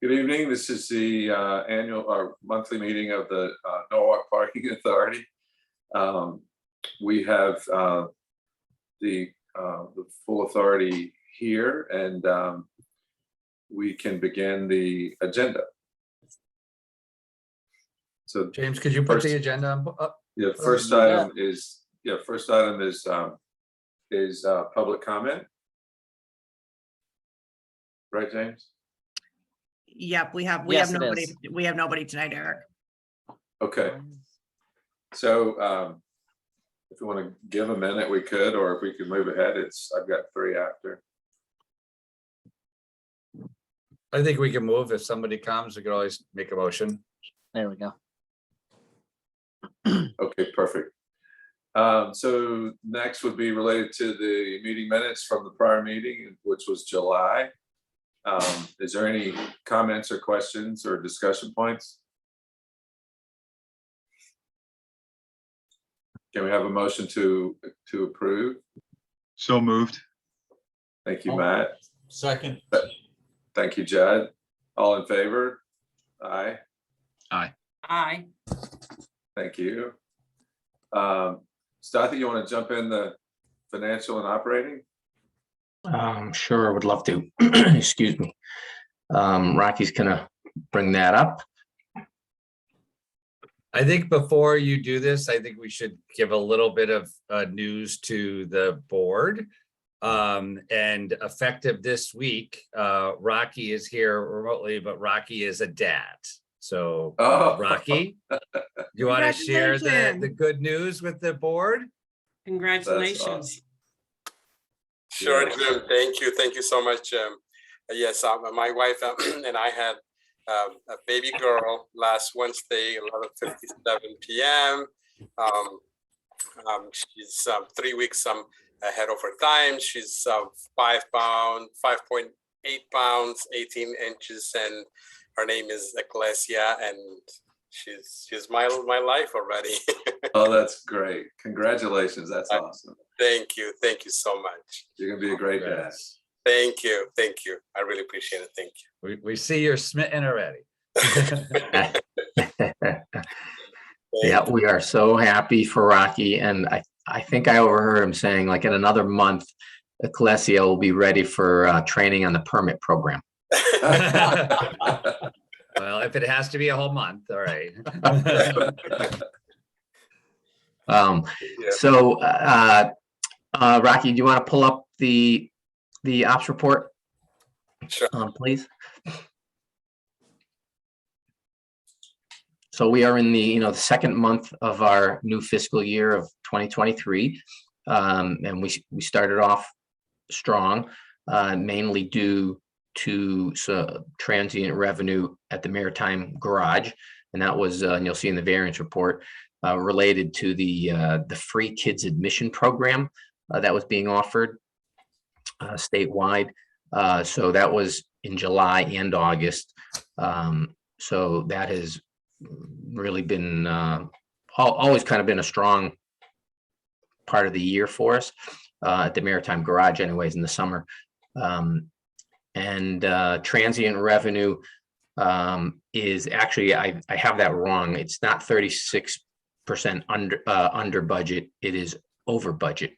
Good evening. This is the annual or monthly meeting of the Norwalk Parking Authority. We have the full authority here, and we can begin the agenda. So, James, could you put the agenda up? Yeah, first item is public comment. Right, James? Yep, we have Yes, nobody. it is. We have nobody tonight, Eric. Okay. So if you want to give a minute, we could, or if we could move ahead, I've got 3 after. I think we can move. If somebody comes, we could always make a motion. There we go. Okay, perfect. So next would be related to the meeting minutes from the prior meeting, which was July. Is there any comments or questions or discussion points? Can we have a motion to approve? So moved. Thank you, Matt. Second. Thank you, Judd. All in favor? Aye. Aye. Thank you. Stothy, you want to jump in the financial and operating? Sure, would love to. Excuse me. Rocky's gonna bring that up. I think before you do this, I think we should give a little bit of news to the board. And effective this week, Rocky is here remotely, but Rocky is a dad. So Rocky, do you want to share the good news with the board? Congratulations. Awesome. Sure, Jim. Thank you so much. Yes, my wife and I had a baby girl last Wednesday, 11:57 p.m. She's 3 weeks ahead of her time. She's 5 pounds, 5.8 pounds, 18 inches, and her name is Ecclesia, and she's my life already. Oh, that's great. Congratulations. That's awesome. Thank you so much. You're gonna be a great dad. Thank you. I really appreciate it. Thank you. We see you're smitten already. Yeah, we are so happy for Rocky, and I think I overheard him saying, like, in another month, Ecclesia will be ready for training on the permit program. Well, if it has to be a whole month, all right. So Rocky, do you want to pull up the ops report? Sure. Please. So we are in the second month of our new fiscal year of 2023, and we started off strong, mainly due to transient revenue at the Maritime Garage, and that was, and you'll see in the variance report, related to the free kids admission program that was being offered statewide. So that was in July and August. So that has really been always kind of been a strong part of the year for us at the Maritime Garage, anyways, in the summer. And transient revenue is actually, I have that wrong. It's not 36% under budget. It is over budget.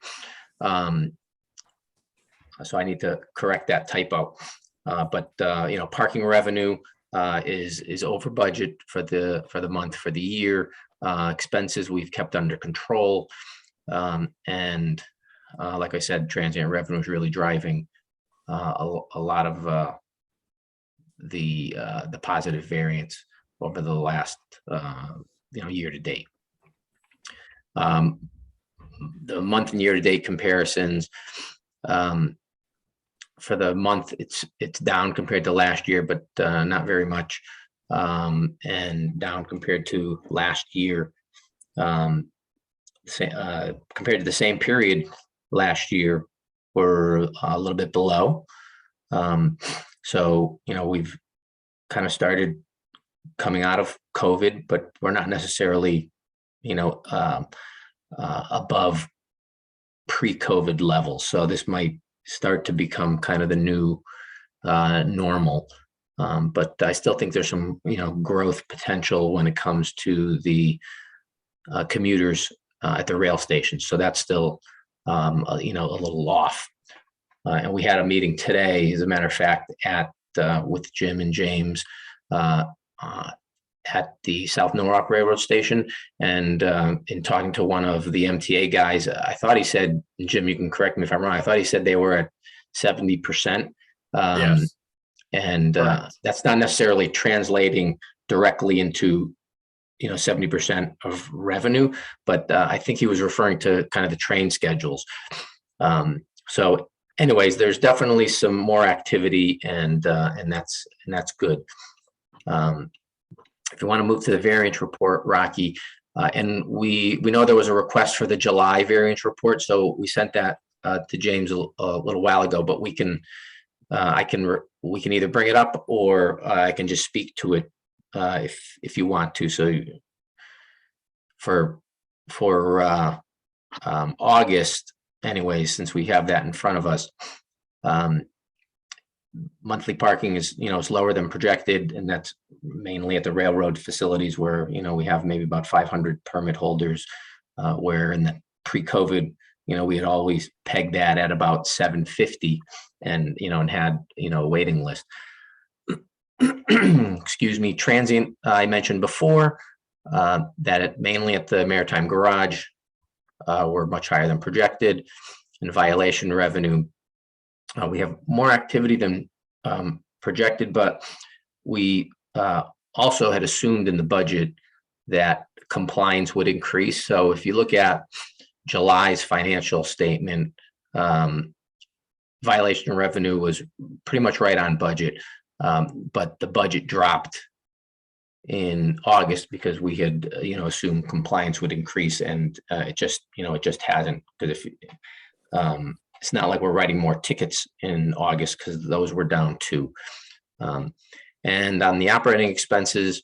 So I need to correct that typo. But parking revenue is over budget for the month, for the year. Expenses we've kept under control, and like I said, transient revenue is really driving a lot of the positive variance over the last year to date. The month and year to date comparisons, for the month it's down compared to last year, but not very much, and down compared to last year, compared to the same period last year, we're a little bit below. So we've kind of started coming out of COVID, but we're not necessarily above pre-COVID levels. So this might start to become kind of the new normal But I still think there's some, growth potential when it comes to the commuters at the rail station. So that's still, a little off. And we had a meeting today, as a matter of fact, with Jim and James at the South Norwalk Railroad Station. And in talking to one of the MTA guys, I thought he said, Jim, you can correct me if I'm wrong, I thought he said they were at 70%. Yes. And that's not necessarily translating directly into 70% of revenue, but I think he was referring to kind of the train schedules. So anyways, there's definitely some more activity, and that's good. If you want to move to the variance report, Rocky, and we know there was a request for the July variance report, so we sent that to James a little while ago, but we can either bring it up, or I can just speak to it if you want to. So for August, anyways, since we have that in front of us, monthly parking is is lower than projected, and that's mainly at the railroad facilities where we have maybe about 500 permit holders, where in the pre-COVID we had always pegged that at about 750, and and had a waiting list. Excuse me. Transient, I mentioned before that mainly at the Maritime Garage were much higher than projected. And violation revenue, we have more activity than projected, but we also had assumed in the budget that compliance would increase. So if you look at July's financial statement, violation revenue was pretty much right on budget, but the budget dropped in August because we had assumed compliance would increase, and it just hasn't. Because if it's not like we're writing more tickets in August, because those were down too. And on the operating expenses,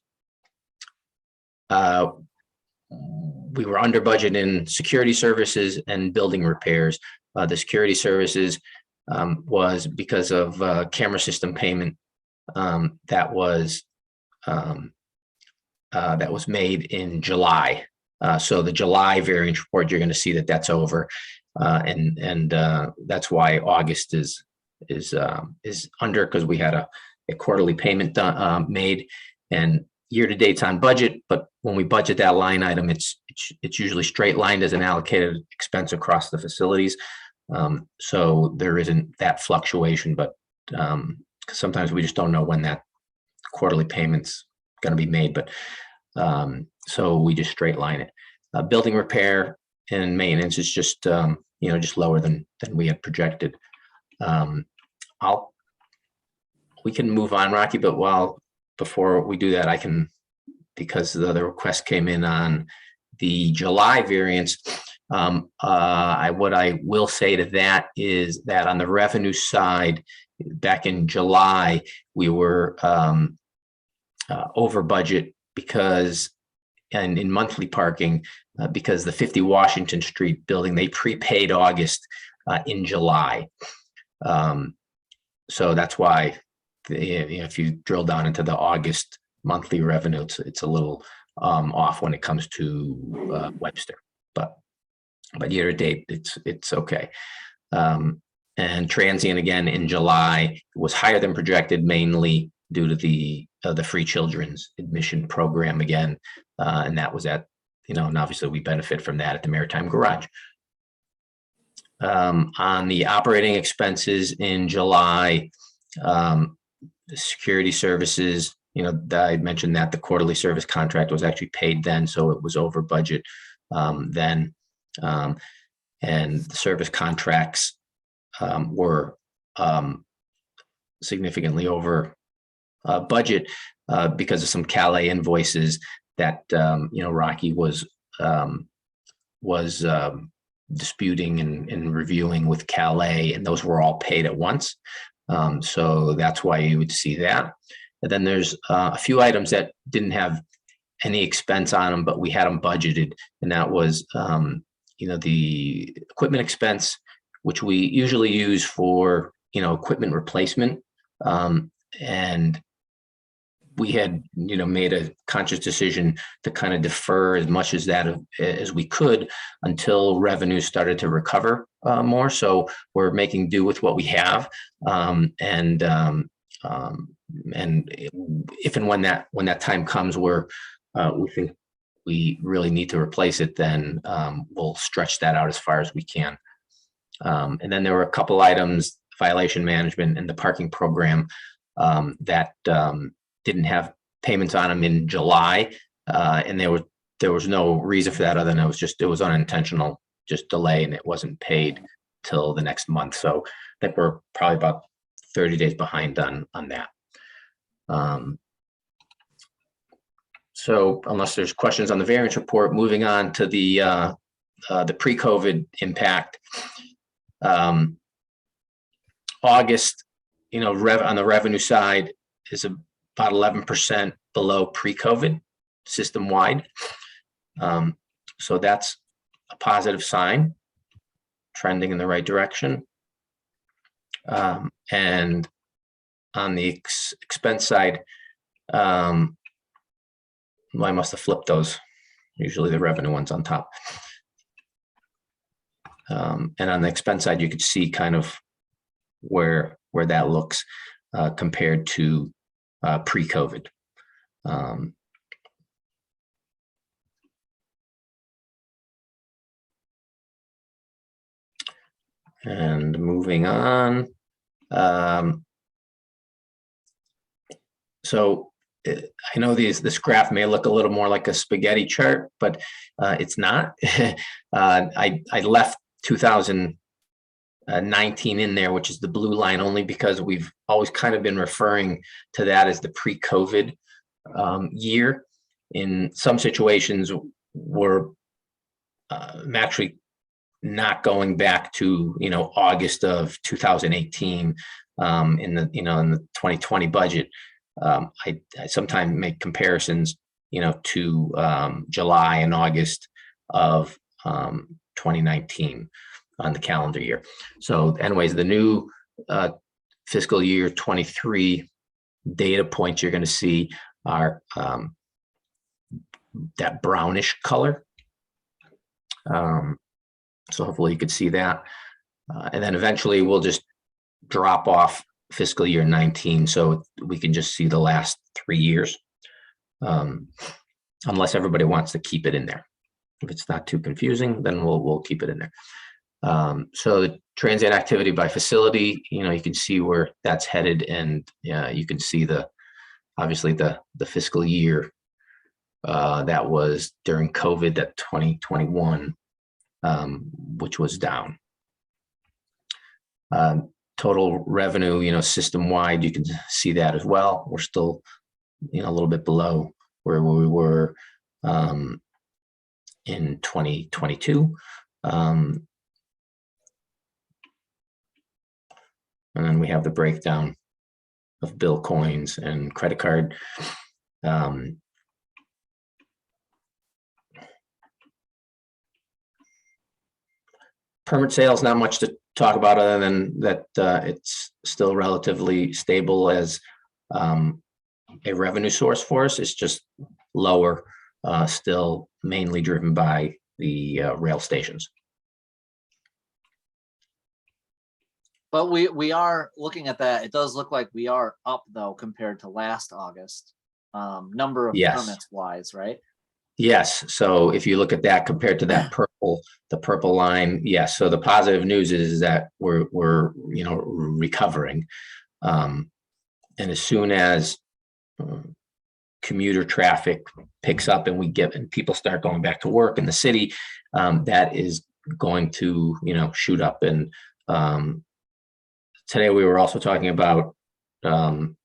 we were under budget in security services and building repairs. The security services was because of camera system payment that was made in July. So the July variance report, you're going to see that that's over, and that's why August is under, because we had a quarterly payment made, and year to date's on budget. But when we budget that line item, it's usually straight lined as an allocated expense across the facilities. So there isn't that fluctuation, but sometimes we just don't know when that quarterly payment's going to be made. But so we just straight line it. Building repair and maintenance is just just lower than we had projected. We can move on, Rocky, but before we do that, I can, because the other request came in on the July variance. What I will say to that is that on the revenue side, back in July, we were over budget and in monthly parking, because the 50 Washington Street building, they prepaid August in July. So that's why if you drill down into the August monthly revenue, it's a little off when it comes to Webster, but year to date, it's okay. And transient again in July was higher than projected, mainly due to the free children's admission program again, and that was at and obviously we benefit from that at the Maritime Garage. On the operating expenses in July, security services, I mentioned that the quarterly service contract was actually paid then, so it was over budget then, and the service contracts were significantly over budget because of some Calais invoices that Rocky was disputing and reviewing with Calais, and those were all paid at once. So that's why you would see that. And then there's a few items that didn't have any expense on them, but we had them budgeted, and that was the equipment expense, which we usually use for equipment replacement, and we had, made a conscious decision to kind of defer as much as that as we could until revenue started to recover more. So we're making do with what we have, and if and when that time comes where we think we really need to replace it, then we'll stretch that out as far as we can. And then there were a couple items, violation management and the parking program, that didn't have payments on them in July, and there was no reason for that other than it was unintentional, just delay, and it wasn't paid till the next month. So I think we're probably about 30 days behind on that. So unless there's questions on the variance report, moving on to the pre-COVID impact. August, on the revenue side is about 11% below pre-COVID system-wide. So that's a positive sign, trending in the right direction. And on the expense side, well, I must have flipped those. Usually the revenue one's on top. And on the expense side, you could see kind of where that looks compared to pre-COVID. And moving on. So I know this graph may look a little more like a spaghetti chart, but it's not. I left 2019 in there, which is the blue line, only because we've always kind of been referring to that as the pre-COVID year. In some situations, we're actually not going back to August of 2018 in the 2020 budget. I sometimes make comparisons to July and August of 2019 on the calendar year. So anyways, the new fiscal year 23 data points you're going to see are that brownish color. So hopefully you could see that. And then eventually we'll just drop off fiscal year 19 so we can just see the last 3 years, unless everybody wants to keep it in there. If it's not too confusing, then we'll keep it in there. So the transient activity by facility, you can see where that's headed, and you can see obviously the fiscal year that was during COVID, that 2021, which was down. Total revenue, system-wide, you can see that as well. We're still, a little bit below where we were in 2022. And then we have the breakdown of bill coins and credit card. Permit sales, not much to talk about other than that it's still relatively stable as a revenue source for us. It's just lower, still mainly driven by the rail stations. But we are looking at that. It does look like we are up though compared to last August, number of permits wise, right? Yes. So if you look at that compared to that the purple line, yes. So the positive news is that we're recovering, and as soon as commuter traffic picks up and people start going back to work in the city, that is going to shoot up. And today we were also talking about JP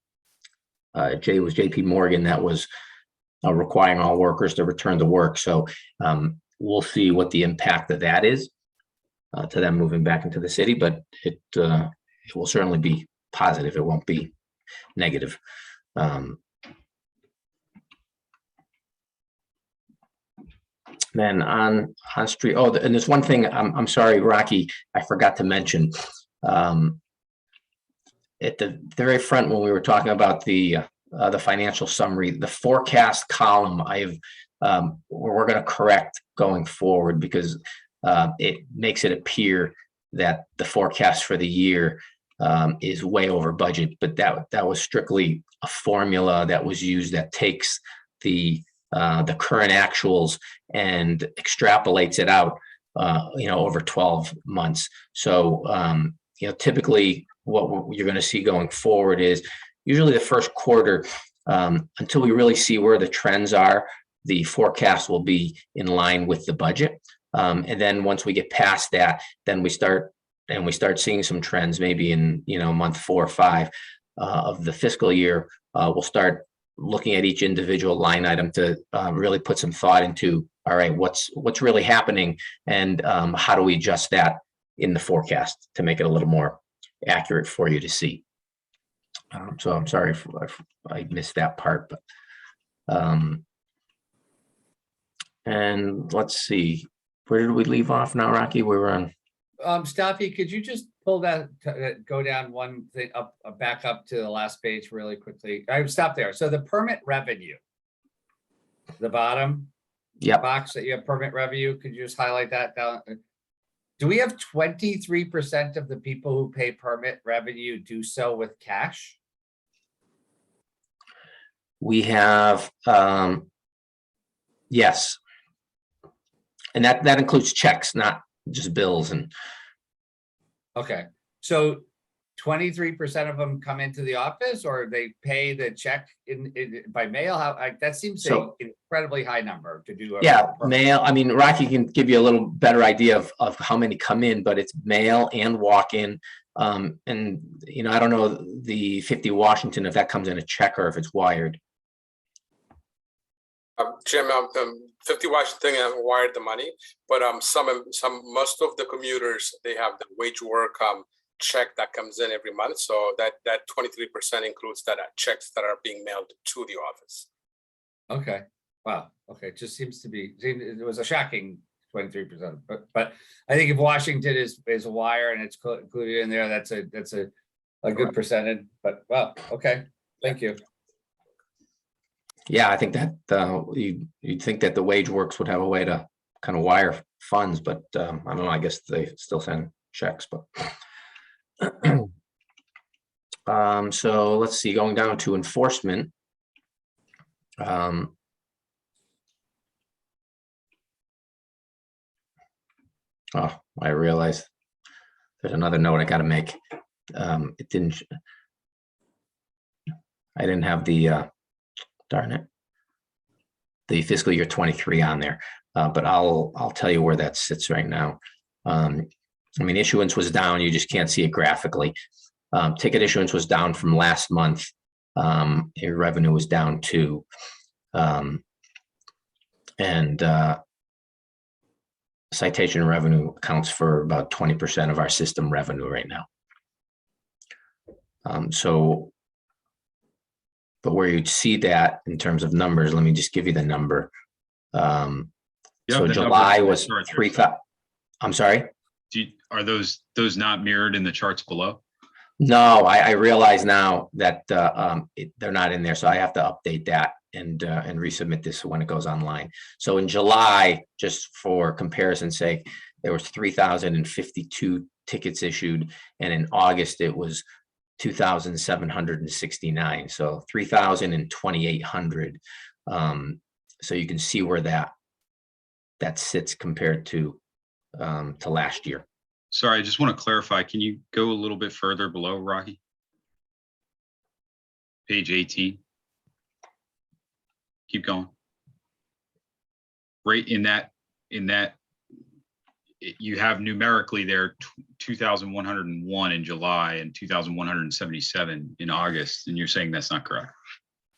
Morgan that was requiring all workers to return to work. So we'll see what the impact of that is to them moving back into the city, but it will certainly be positive. It won't be negative. Then on street, and there's one thing, I'm sorry, Rocky, I forgot to mention. At the very front, when we were talking about the the financial summary. The forecast column, we're going to correct going forward because it makes it appear that the forecast for the year is way over budget, but that was strictly a formula that was used that takes the current actuals and extrapolates it out, over 12 months. So, typically what you're going to see going forward is usually the first quarter, until we really see where the trends are, the forecast will be in line with the budget. And then once we get past that, then we start seeing some trends, maybe in, month 4 or 5 of the fiscal year. We'll start looking at each individual line item to really put some thought into, all right, what's really happening, and how do we adjust that in the forecast to make it a little more accurate for you to see. So I'm sorry if I missed that part, but and let's see, where did we leave off now, Rocky? We were on. Staffy, could you just pull that, go down one thing up, back up to the last page really quickly? I would stop there. So the permit revenue, the bottom box that you have permit revenue, could you just highlight that down? Do we have 23% of the people who pay permit revenue do so with cash? We have, yes. And that includes checks, not just bills. And okay, so 23% of them come into the office, or they pay the check in by mail? How that seems an incredibly high number to do. Mail. I mean, Rocky can give you a little better idea of how many come in, but it's mail and walk-in. And I don't know the 50 Washington if that comes in a check or if it's wired. Jim, 50 Washington wired the money, but most of the commuters, they have the wage work check that comes in every month. So that 23% includes that checks that are being mailed to the office. Okay. Wow. Okay. It just seems to be, it was a shocking 23%, but I think if Washington is a wire and it's included in there, that's a good percentage. But wow. Okay. Thank you. Yeah, I think that you'd think that the wage works would have a way to kind of wire funds, but I don't know. I guess they still send checks, but so let's see. Going down to enforcement. Oh, I realized there's another note I got to make. I didn't have the. Darn it, the fiscal year 23 on there, but I'll tell you where that sits right now. I mean, issuance was down. You just can't see it graphically. Ticket issuance was down from last month. Your revenue was down too, and citation revenue accounts for about 20% of our system revenue right now. But where you'd see that in terms of numbers, let me just give you the number. So July was 3,000. I'm sorry. Are those not mirrored in the charts below? No, I realize now that they're not in there, so I have to update that and resubmit this when it goes online. So in July, just for comparison's sake, there was 3,052 tickets issued, and in August it was 2,769, so 3,000 and 2,800. So you can see where that sits compared to last year. Sorry, I just want to clarify. Can you go a little bit further below, Rocky? Page 18. Keep going. Right in that, you have numerically there 2,101 in July and 2,177 in August, and you're saying that's not correct.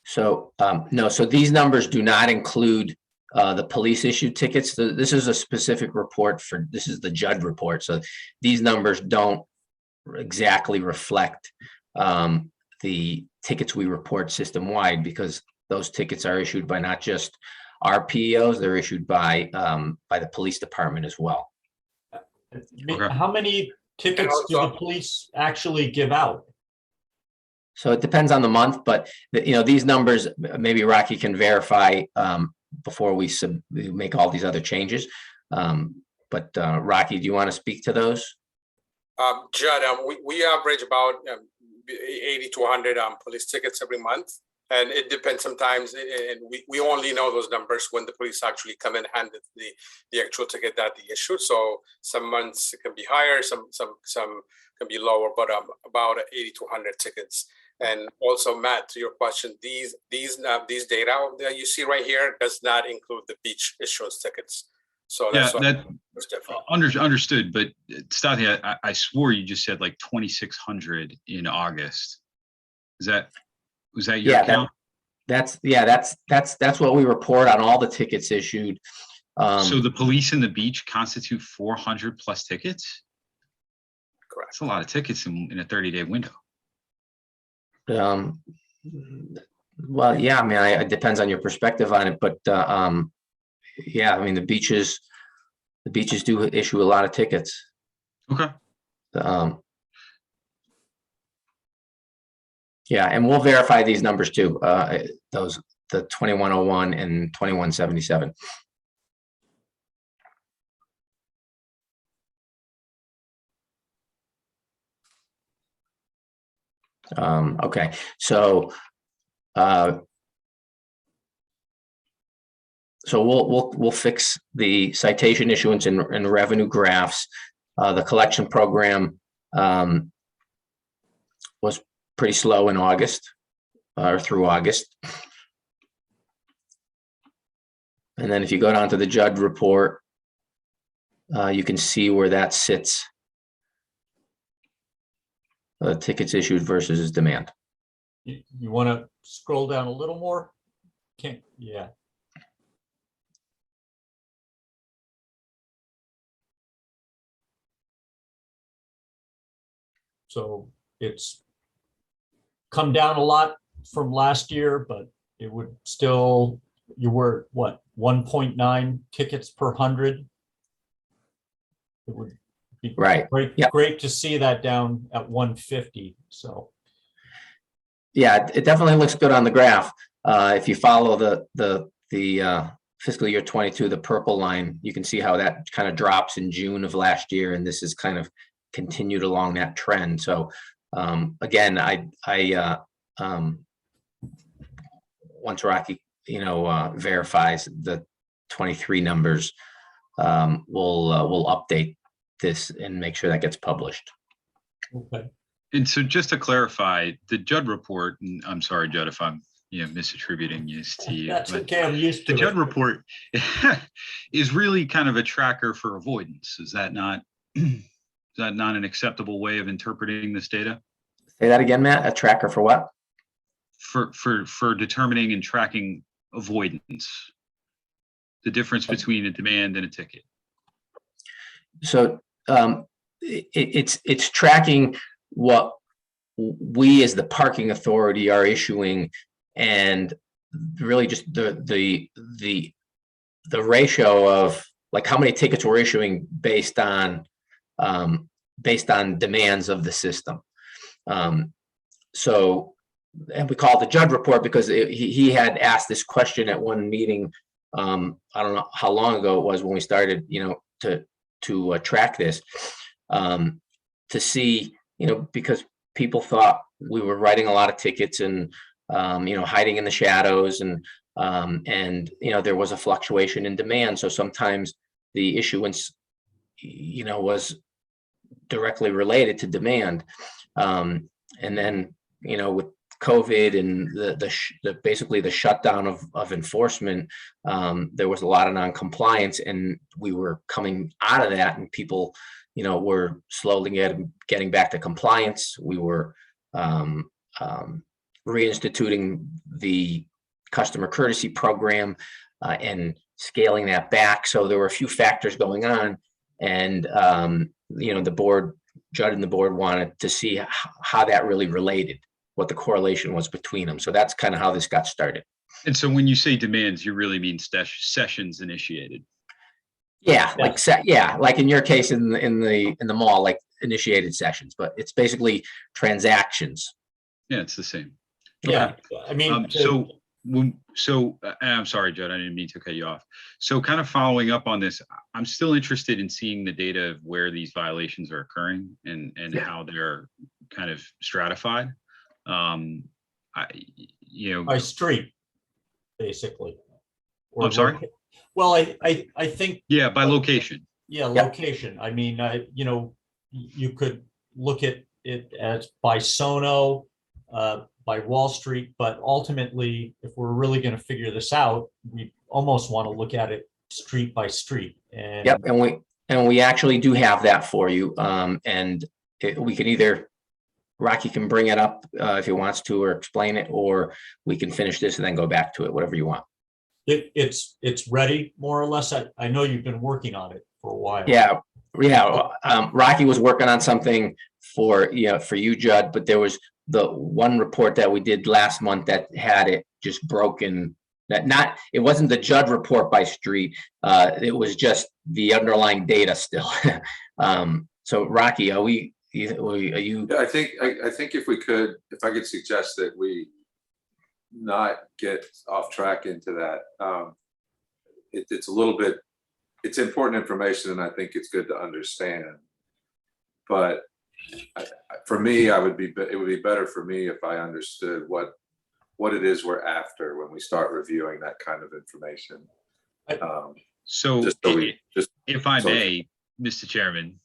So no, so these numbers do not include the police issued tickets. This is a specific report this is the Judd report. So these numbers don't exactly reflect the tickets we report system wide, because those tickets are issued by not just our PEOs, they're issued by the police department as well. Okay. How many tickets do the police actually give out? So it depends on the month, but these numbers, maybe Rocky can verify before we make all these other changes. But Rocky, do you want to speak to those? Judd, we average about 80 to 100 police tickets every month. And it depends sometimes, and we only know those numbers when the police actually come and hand the actual ticket that they issue. So some months it can be higher, some can be lower, but about 80 to 100 tickets. And also, Matt, to your question, these data that you see right here does not include the beach issuance tickets. So that's understood. But Stati, I swore you just said like 2,600 in August. Was that your count? That's what we report on all the tickets issued. So the police and the beach constitute 400 plus tickets? Correct. That's a lot of tickets in a 30-day window. Well, yeah, I mean, it depends on your perspective on it, but yeah, I mean, the beaches do issue a lot of tickets. Okay. Yeah, and we'll verify these numbers too. The 2101 and 2177. Okay, so we'll fix the citation issuance and revenue graphs. The collection program was pretty slow in August or through August. And then if you go down to the Judd report, you can see where that sits. Tickets issued versus demand. You want to scroll down a little more? Yeah. So it's come down a lot from last year, but it would still, you were what, 1.9 tickets per 100? It would be right. Great, yep. Great to see that down at 150. So yeah, it definitely looks good on the graph. If you follow the fiscal year 22, the purple line, you can see how that kind of drops in June of last year, and this is kind of continued along that trend. So again, I once Rocky verifies the 23 numbers, we'll update this and make sure that gets published. okay. And so just to clarify, the Judd report, and I'm sorry, Judd, if I'm misattributing this to you. That's okay, I'm used to the it. Judd report is really kind of a tracker for avoidance. Is that not an acceptable way of interpreting this data? Say that again, Matt. A tracker for what? For determining and tracking avoidance, the difference between a demand and a ticket. So it's tracking what we as the parking authority are issuing, and really just the ratio of like how many tickets we're issuing based on demands of the system. So, and we call it the Judd report because he had asked this question at one meeting. I don't know how long ago it was when we started, to track this, to see, because people thought we were writing a lot of tickets and, hiding in the shadows, and there was a fluctuation in demand. So sometimes the issuance, was directly related to demand. And then, with COVID and basically the shutdown of enforcement, there was a lot of non-compliance, and we were coming out of that, and people, were slowly getting back to compliance. We were reinstituting the customer courtesy program and scaling that back. So there were a few factors going on, and the board, Judd and the board wanted to see how that really related, what the correlation was between them. So that's kind of how this got started. And so when you say demands, you really mean sessions initiated. Yeah, like in your case in the mall, like initiated sessions, but it's basically transactions. Yeah, it's the same. Yeah, I mean, And I'm sorry, Judd, I didn't mean to cut you off. So kind of following up on this, I'm still interested in seeing the data of where these violations are occurring and how they're kind of stratified. by street, basically. I'm sorry? Well, I think. Yeah, by location. Yeah, location. I mean, you could look at it as by Sono, by Wall Street, but ultimately, if we're really going to figure this out, we almost want to look at it street by street. And Yep, and we actually do have that for you. We can either, Rocky can bring it up if he wants to, or explain it, or we can finish this and then go back to it, whatever you want. it's ready, more or less. I know you've been working on it for a while. Yeah. Rocky was working on something for you, Judd, but there was the one report that we did last month that had it just broken. It wasn't the Judd report by street. It was just the underlying data still. So Rocky, are you? Yeah, I think if I could suggest that we not get off track into that. It's important information, and I think it's good to understand. But for me, it would be better for me if I understood what it is we're after when we start reviewing that kind of information. If I may, Mr. Chairman,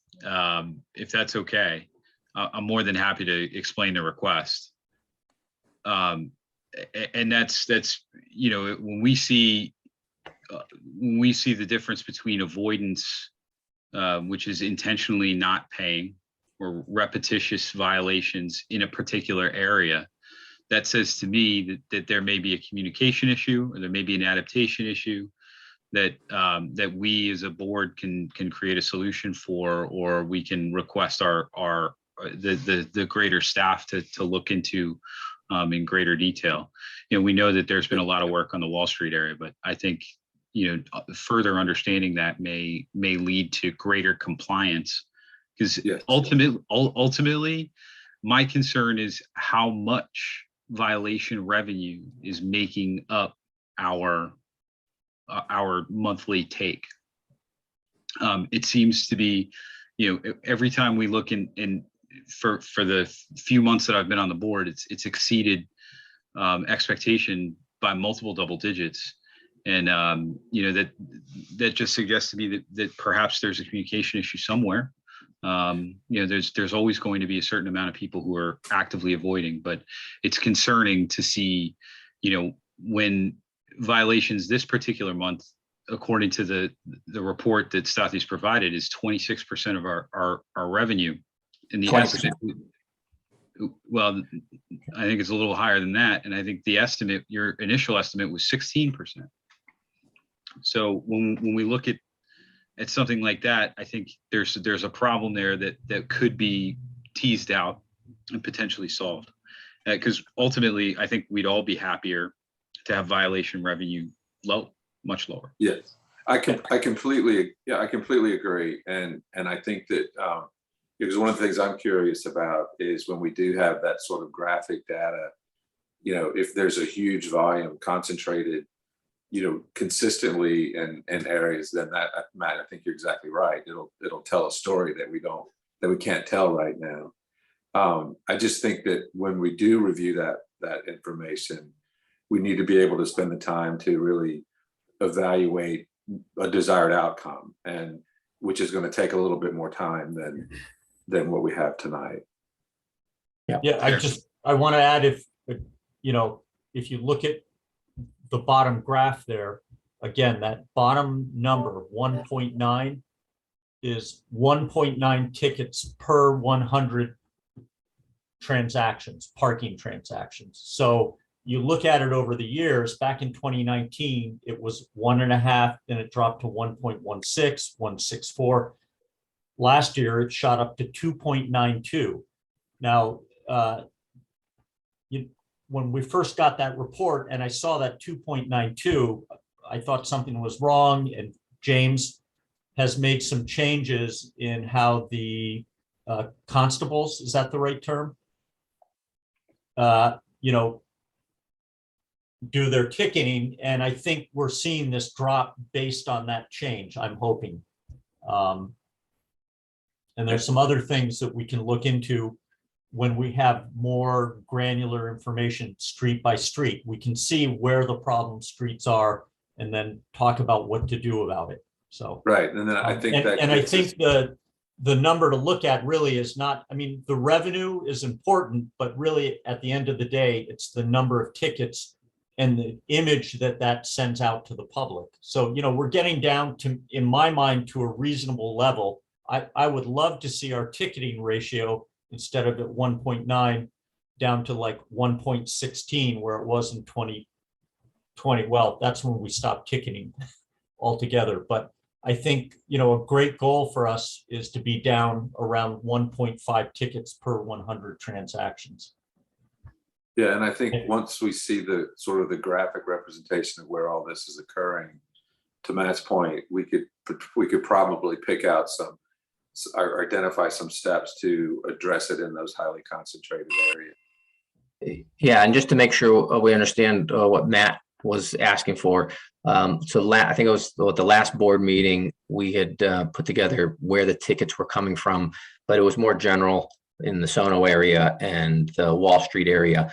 if that's okay, I'm more than happy to explain the request. And that's when we see the difference between avoidance, which is intentionally not paying, or repetitious violations in a particular area, that says to me that there may be a communication issue, or there may be an adaptation issue that we as a board can create a solution for, or we can request the greater staff to look into in greater detail. We know that there's been a lot of work on the Wall Street area, but I think further understanding that may lead to greater compliance, because ultimately my concern is how much violation revenue is making up our monthly take. It seems to be, every time we look for the few months that I've been on the board, it's exceeded expectation by multiple double digits. And that just suggests to me that perhaps there's a communication issue somewhere. There's always going to be a certain amount of people who are actively avoiding, but it's concerning to see, when violations this particular month, according to the report that Stothy's provided, is 26% of our revenue. And the 20%. estimate, well, I think it's a little higher than that. And I think the estimate, your initial estimate, was 16%. So when we look at something like that, I think there's a problem there that could be teased out and potentially solved. Because ultimately, I think we'd all be happier to have violation revenue much lower. Yes, I completely agree. And I think that because one of the things I'm curious about is when we do have that sort of graphic data, if there's a huge volume concentrated, consistently in areas, then that, Matt, I think you're exactly right. It'll tell a story that we can't tell right now. I just think that when we do review that information, we need to be able to spend the time to really evaluate a desired outcome, and which is going to take a little bit more time than what we have tonight. Yeah, I want to add, if you look at the bottom graph there, again, that bottom number 1.9 is 1.9 tickets per 100 transactions, parking transactions. So you look at it over the years. Back in 2019, it was 1.5, then it dropped to 1.16, 1.64. Last year, it shot up to 2.92. Now, when we first got that report and I saw that 2.92, I thought something was wrong. And James has made some changes in how the constables, is that the right term? you know, do their ticketing. And I think we're seeing this drop based on that change, I'm hoping. And there's some other things that we can look into when we have more granular information street by street. We can see where the problem streets are and then talk about what to do about it. So Right, and then I think that. and I gets us- think the number to look at really is not, I mean, the revenue is important, but really at the end of the day, it's the number of tickets and the image that that sends out to the public. So, you know, we're getting down to, in my mind, to a reasonable level. I would love to see our ticketing ratio, instead of at 1.9, down to like 1.16, where it was in 2020. Well, that's when we stopped ticketing altogether. But I think, you know, a great goal for us is to be down around 1.5 tickets per 100 transactions. Yeah, and I think once we see the sort of the graphic representation of where all this is occurring, to Matt's point, we could probably pick out some, or identify some steps to address it in those highly concentrated areas. Yeah, and just to make sure we understand what Matt was asking for. So I think it was at the last board meeting, we had put together where the tickets were coming from, but it was more general in the Sono area and the Wall Street area.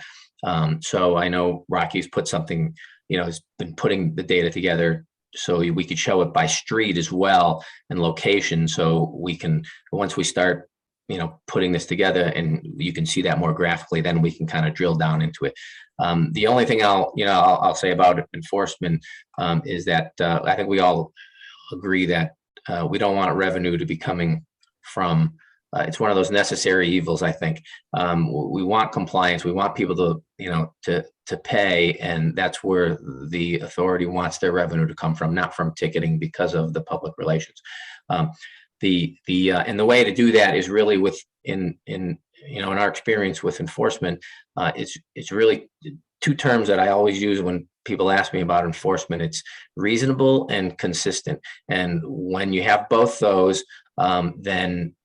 So I know Rocky's put something, you know, has been putting the data together so we could show it by street as well and location. So we can, once we start, you know, putting this together and you can see that more graphically, then we can kind of drill down into it. The only thing I'll say about enforcement is that I think we all agree that we don't want revenue to be coming from, it's one of those necessary evils, I think. We want compliance, we want people to, you know, to pay, and that's where the authority wants their revenue to come from, not from ticketing because of the public relations. And the way to do that is really in our experience with enforcement, it's really two terms that I always use when people ask me about enforcement. It's reasonable and consistent. And when you have both those, then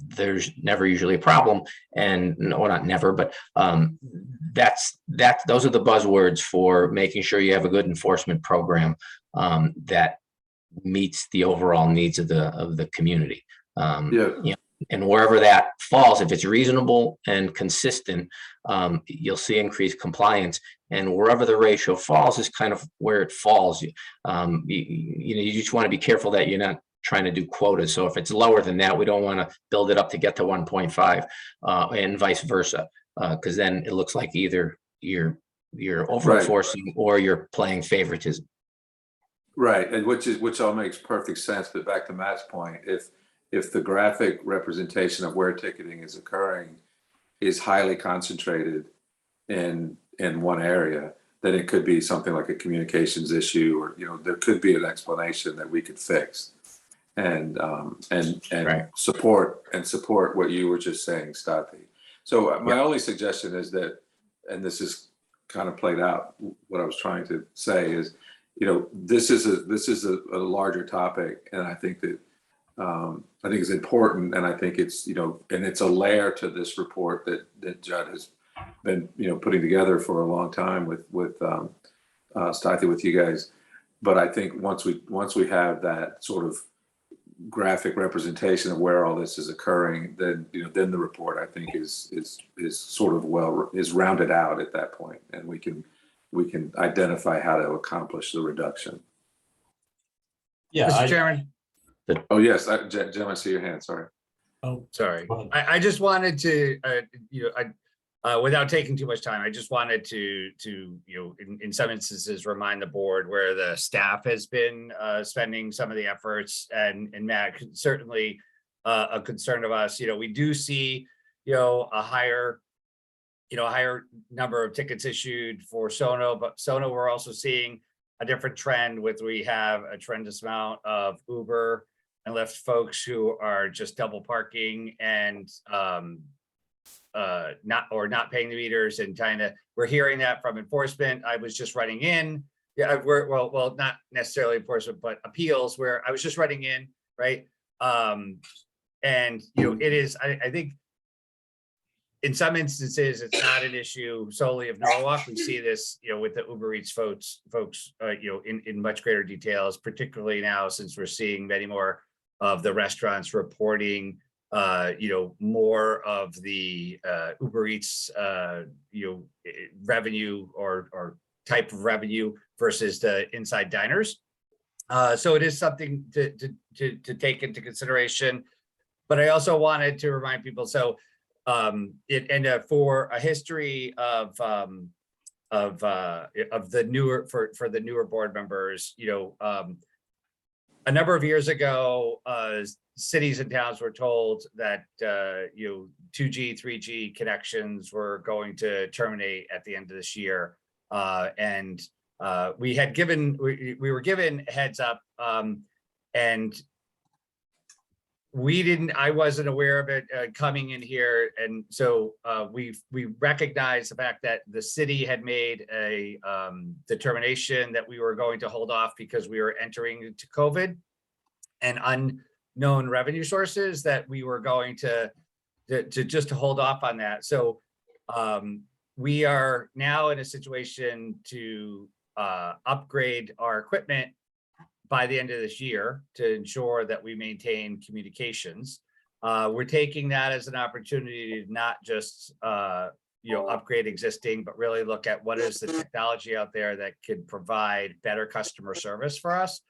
there's never usually a problem. And no, not never, but those are the buzzwords for making sure you have a good enforcement program that meets the overall needs of the community. You know, and wherever that falls, if it's reasonable and consistent, you'll see increased compliance. And wherever the ratio falls is kind of where it falls. You just want to be careful that you're not trying to do quotas. So if it's lower than that, we don't want to build it up to get to 1.5 and vice versa, because then it looks like either you're over enforcing or you're playing favoritism. Right, and which all makes perfect sense. But back to Matt's point, if the graphic representation of where ticketing is occurring is highly concentrated in one area, then it could be something like a communications issue, or there could be an explanation that we could fix and support what you were just saying, Stati. So my only suggestion is that, and this is kind of played out, what I was trying to say is, this is a larger topic, and I think that it's important, and I think it's and it's a layer to this report that Judd has been putting together for a long time with Stati, with you guys. But I think once we have that sort of graphic representation of where all this is occurring, then then the report, I think, is sort of is rounded out at that point, and we can identify how to accomplish the reduction. Yeah, Mr. Chairman. Oh yes, Jim, I see your hand. Sorry. Oh, Sorry. I just wanted to, without taking too much time, I just wanted to in some instances remind the board where the staff has been spending some of the efforts, and Matt, certainly a concern of us. We do see a higher number of tickets issued for Sono, but Sono, we're also seeing a different trend we have a tremendous amount of Uber and Lyft folks who are just double parking and not paying the meters, and we're hearing that from enforcement. I was just writing in, well, not necessarily enforcement, but appeals, where I was just writing in, right? And it is, I think in some instances, it's not an issue solely of Norwalk. We see this, with the Uber Eats folks, in much greater details, particularly now since we're seeing many more of the restaurants reporting, more of the Uber Eats, revenue or type of revenue versus the inside diners. So it is something to take into consideration. But I also wanted to remind people, so for a history of the newer for the newer board members, a number of years ago, cities and towns were told that 2G, 3G connections were going to terminate at the end of this year, and we were given heads up, and I wasn't aware of it coming in here. And so we recognized the fact that the city had made a determination that we were going to hold off because we were entering into COVID and unknown revenue sources, that we were going to just hold off on that. So we are now in a situation to upgrade our equipment by the end of this year to ensure that we maintain communications. We're taking that as an opportunity to not just upgrade existing, but really look at what is the technology out there that could provide better customer service for us.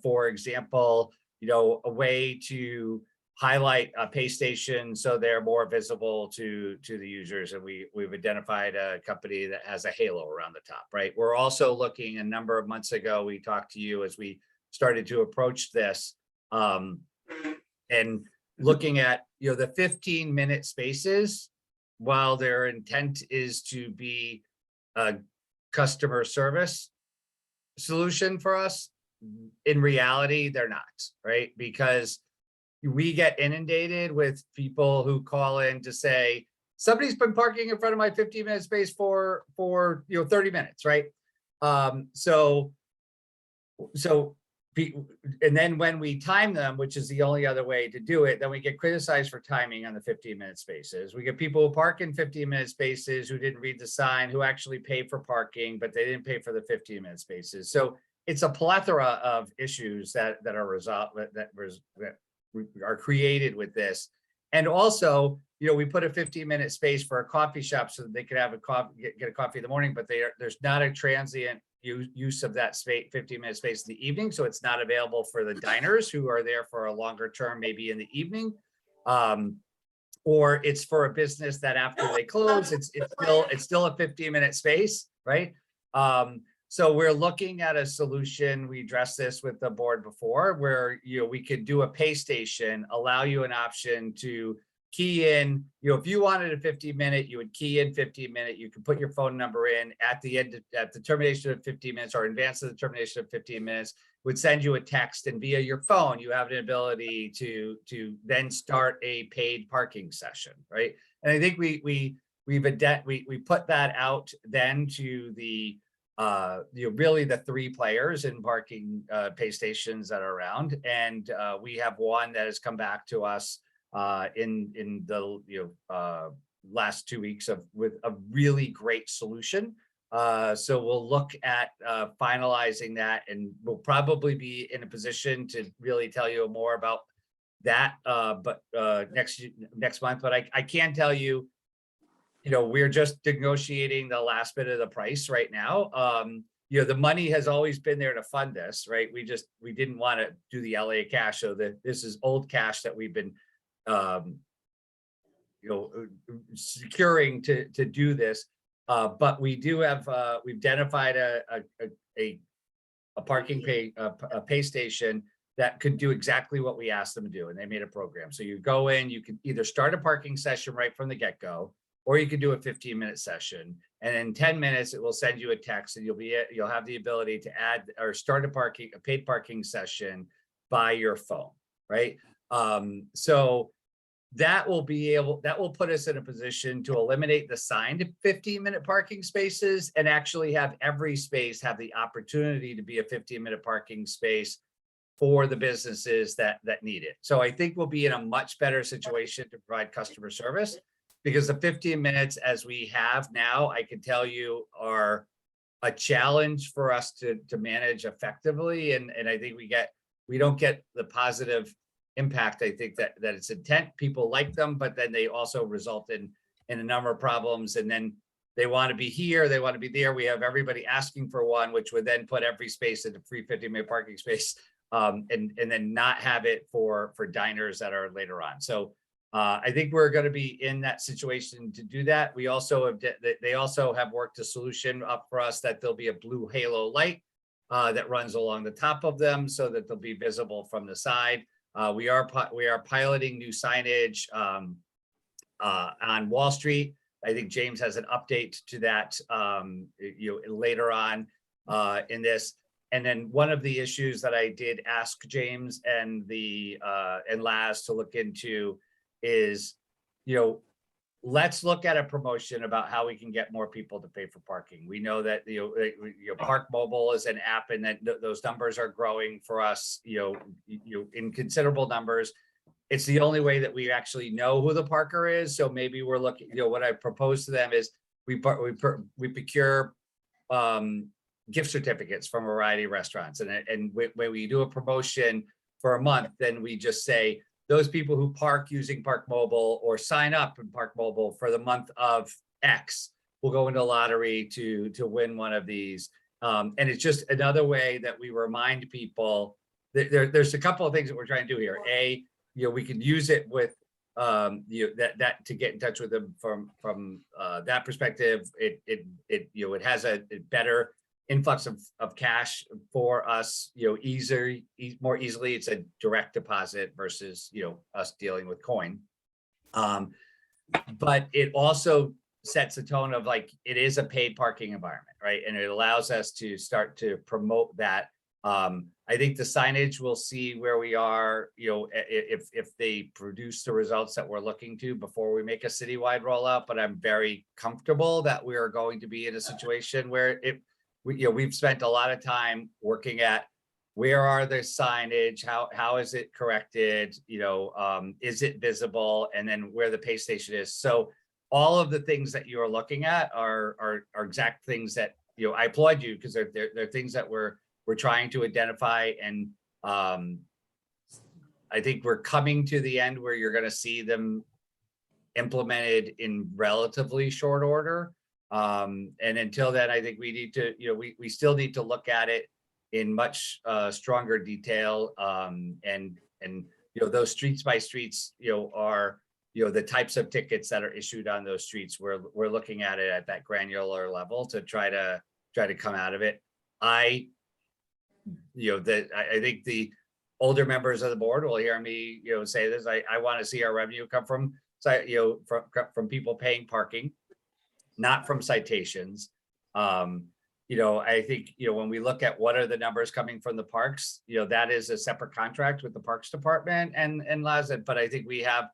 For example, a way to highlight a pay station so they're more visible to the users. And we've identified a company that has a halo around the top, right? We're also looking, a number of months ago, we talked to you as we started to approach this, and looking at, the 15-minute spaces, while their intent is to be a customer service solution for us, in reality, they're not, right? Because we get inundated with people who call in to say, somebody's been parking in front of my 15-minute space for 30 minutes, right? And then when we time them, which is the only other way to do it, then we get criticized for timing on the 15-minute spaces. We get people who park in 15-minute spaces who didn't read the sign, who actually paid for parking, but they didn't pay for the 15-minute spaces. So it's a plethora of issues that are resolved, that are created with this. And also, we put a 15-minute space for a coffee shop so that they could have a coffee, get a coffee in the morning, but there's not a transient use of that space, 15-minute space in the evening. So it's not available for the diners who are there for a longer term, maybe in the evening. Or it's for a business that after they close, it's still a 15-minute space, right? So we're looking at a solution. We addressed this with the board before, where we could do a pay station, allow you an option to key in. If you wanted a 15-minute, you would key in 15-minute. You could put your phone number in at the end, at the termination of 15 minutes, or in advance of the termination of 15 minutes. Would send you a text, and via your phone, you have an ability to then start a paid parking session, right? And I think we put that out then to the really the three players in parking pay stations that are around, and we have one that has come back to us in the last 2 weeks with a really great solution. So we'll look at finalizing that, and we'll probably be in a position to really tell you more about that but next month. But I can tell you, we're just negotiating the last bit of the price right now. The money has always been there to fund this, right? We didn't want to do the LA cash, so that this is old cash that we've been securing to do this. But we do have we've identified a parking pay station that could do exactly what we asked them to do, and they made a program. So you go in, you can either start a parking session right from the get-go, or you could do a 15-minute session, and in 10 minutes it will send you a text, and you'll have the ability to add or start a paid parking session by your phone, right? So that will put us in a position to eliminate the signed 15-minute parking spaces, and actually have every space have the opportunity to be a 15-minute parking space for the businesses that need it. So I think we'll be in a much better situation to provide customer service, because the 15 minutes as we have now, I can tell you are a challenge for us to manage effectively. And I think we don't get the positive impact. I think that it's intent, people like them, but then they also result in a number of problems. And then they want to be here, they want to be there. We have everybody asking for one, which would then put every space into free 15-minute parking space, and then not have it for diners that are later on. So I think we're going to be in that situation to do that. We also have, they also have worked a solution up for us that there'll be a blue halo light that runs along the top of them so that they'll be visible from the side. We are piloting new signage on Wall Street. I think James has an update to that later on in this. And then one of the issues that I did ask James and Laz to look into is, let's look at a promotion about how we can get more people to pay for parking. We know that Park Mobile is an app, and that those numbers are growing for us, in considerable numbers. It's the only way that we actually know who the parker is. So maybe we're looking, what I propose to them is we procure gift certificates from a variety of restaurants. And when we do a promotion for a month, then we just say, those people who park using Park Mobile or sign up in Park Mobile for the month of X will go into a lottery to win one of these. And it's just another way that we remind people that there's a couple of things that we're trying to do here. We can use it with that to get in touch with them from that perspective. It has a better influx of cash for us, more easily. It's a direct deposit versus us dealing with coin. But it also sets a tone of like, it is a paid parking environment, right? And it allows us to start to promote that. I think the signage, will see where we are, if they produce the results that we're looking to before we make a citywide rollout. But I'm very comfortable that we are going to be in a situation where we've spent a lot of time working at where are the signage, how is it corrected, is it visible, and then where the pay station is. So all of the things that you're looking at are exact things that I applaud you, because they're things that we're trying to identify. And I think we're coming to the end where you're going to see them implemented in relatively short order. And until then, I think we need to, we still need to look at it in much stronger detail. And those streets by streets, are, the types of tickets that are issued on those streets. We're looking at it at that granular level to try to come out of it. I think the older members of the board will hear me, say this. I want to see our revenue come from people paying parking, not from citations. I think, when we look at what are the numbers coming from the parks, that is a separate contract with the Parks Department and Laz. But I think we have,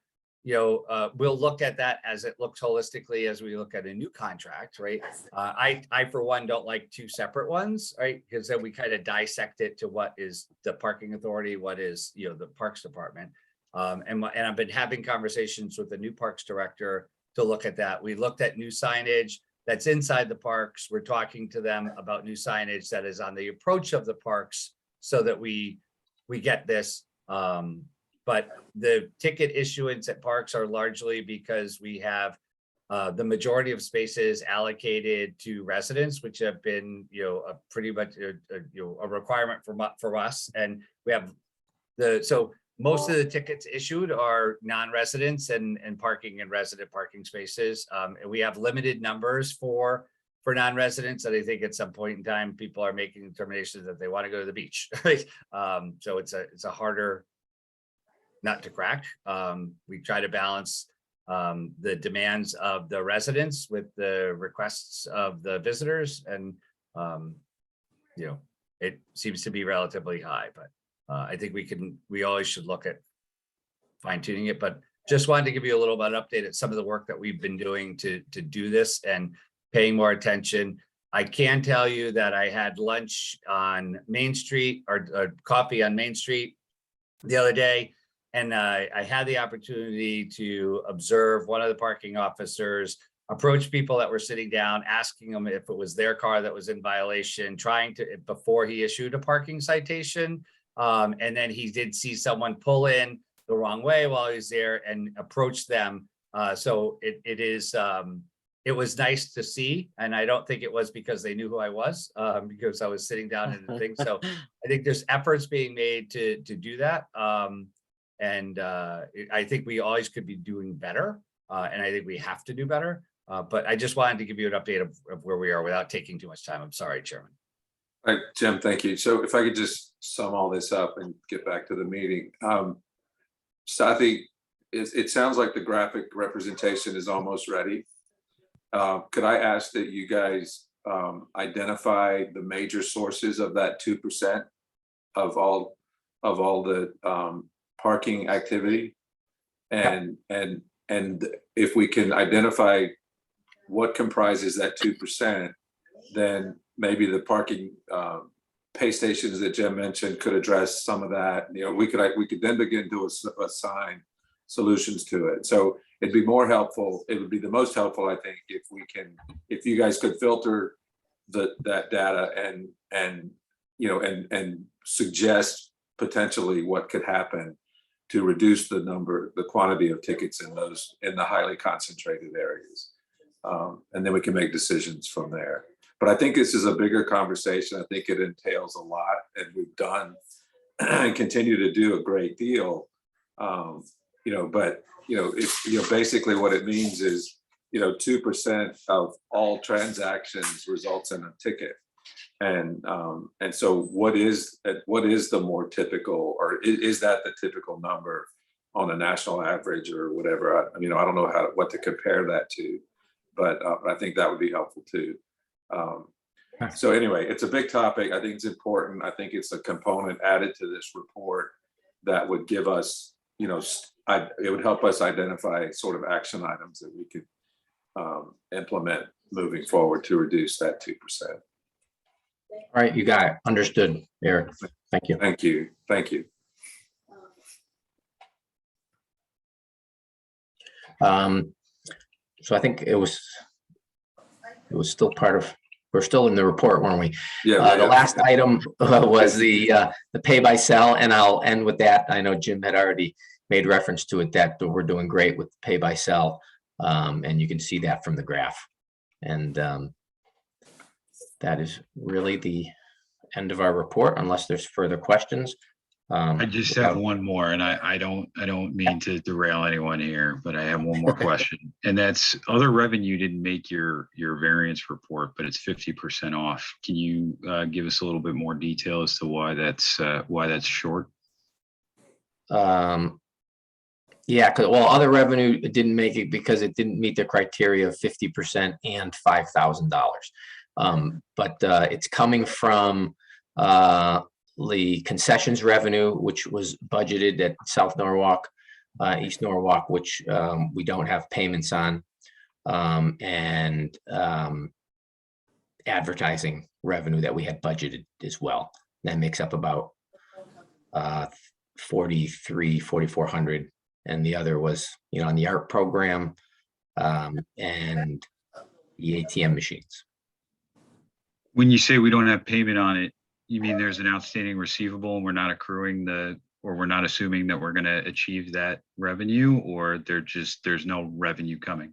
we'll look at that as it looks holistically as we look at a new contract, right? I for one don't like two separate ones, right? Because then we kind of dissect it to what is the parking authority, what is the Parks Department. And I've been having conversations with the new Parks Director to look at that. We looked at new signage that's inside the parks. We're talking to them about new signage that is on the approach of the parks so that we get this. But the ticket issuance at parks are largely because we have the majority of spaces allocated to residents, which have been, a pretty much a requirement for us. And we have so most of the tickets issued are non-residents and parking in resident parking spaces. And we have limited numbers for non-residents that I think at some point in time, people are making determinations that they want to go to the beach, right? So it's a harder nut to crack. We try to balance the demands of the residents with the requests of the visitors. And, it seems to be relatively high, but I think we always should look at fine tuning it, but just wanted to give you a little bit of update at some of the work that we've been doing to do this and paying more attention. I can tell you that I had lunch on Main Street or coffee on Main Street the other day And I had the opportunity to observe one of the parking officers approach people that were sitting down, asking them if it was their car that was in violation, before he issued a parking citation. And then he did see someone pull in the wrong way while he was there and approach them. So it was nice to see, and I don't think it was because they knew who I was, because I was sitting down in the thing. So I think there's efforts being made to do that. And I think we always could be doing better, and I think we have to do better. But I just wanted to give you an update of where we are without taking too much time. I'm sorry, Chairman. All right, Jim, thank you. So if I could just sum all this up and get back to the meeting. So I think it sounds like the graphic representation is almost ready. Could I ask that you guys identify the major sources of that 2% of all the parking activity, and if we can identify what comprises that 2%, then maybe the parking pay stations that Jim mentioned could address some of that. You know, we could then begin to assign solutions to it. So it'd be more helpful. It would be the most helpful, I think, if you guys could filter that data and suggest potentially what could happen to reduce the quantity of tickets in the highly concentrated areas. And then we can make decisions from there. But I think this is a bigger conversation. I think it entails a lot, and we've done and continue to do a great deal. Basically what it means is, 2% of all transactions results in a ticket. And so what is the more typical, or is that the typical number on a national average or whatever? I don't know what to compare that to, but I think that would be helpful too. So anyway, it's a big topic. I think it's important. I think it's a component added to this report that would give us, it would help us identify sort of action items that we could implement moving forward to reduce that 2%. All right, you got it. Understood, Eric. Thank you. Thank you. Thank you. So I think it was still part of, we're still in the report, weren't we? Yeah. The last item was the pay by sell, and I'll end with that. I know Jim had already made reference to it, that we're doing great with pay by sell, and you can see that from the graph. And that is really the end of our report, unless there's further questions. I just have one more, and I don't mean to derail anyone here, but I have one more question, and that's other revenue didn't make your variance report, but it's 50% off. Can you give us a little bit more detail as to why that's short? Yeah, well, other revenue didn't make it because it didn't meet the criteria of 50% and $5,000. But it's coming from the concessions revenue, which was budgeted at South Norwalk, East Norwalk, which we don't have payments on, and advertising revenue that we had budgeted as well. That makes up about 4,400, and the other was, on the art program and the ATM machines. When you say we don't have payment on it, you mean there's an outstanding receivable and we're not accruing or we're not assuming that we're going to achieve that revenue, or there's no revenue coming?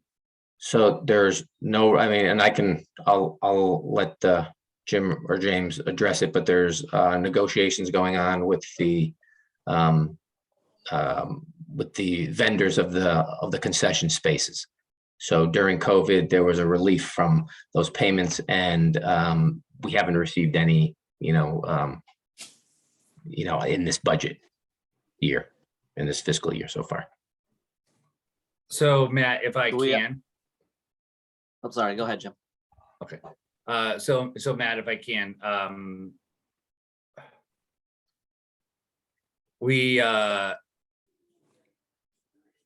So there's no, and I'll let Jim or James address it, but there's negotiations going on with the vendors of the concession spaces. So during COVID, there was a relief from those payments, and we haven't received any, in this budget year, in this fiscal year so far. So Matt, if I can. I'm sorry, go ahead, Jim. Okay. So Matt, if I can,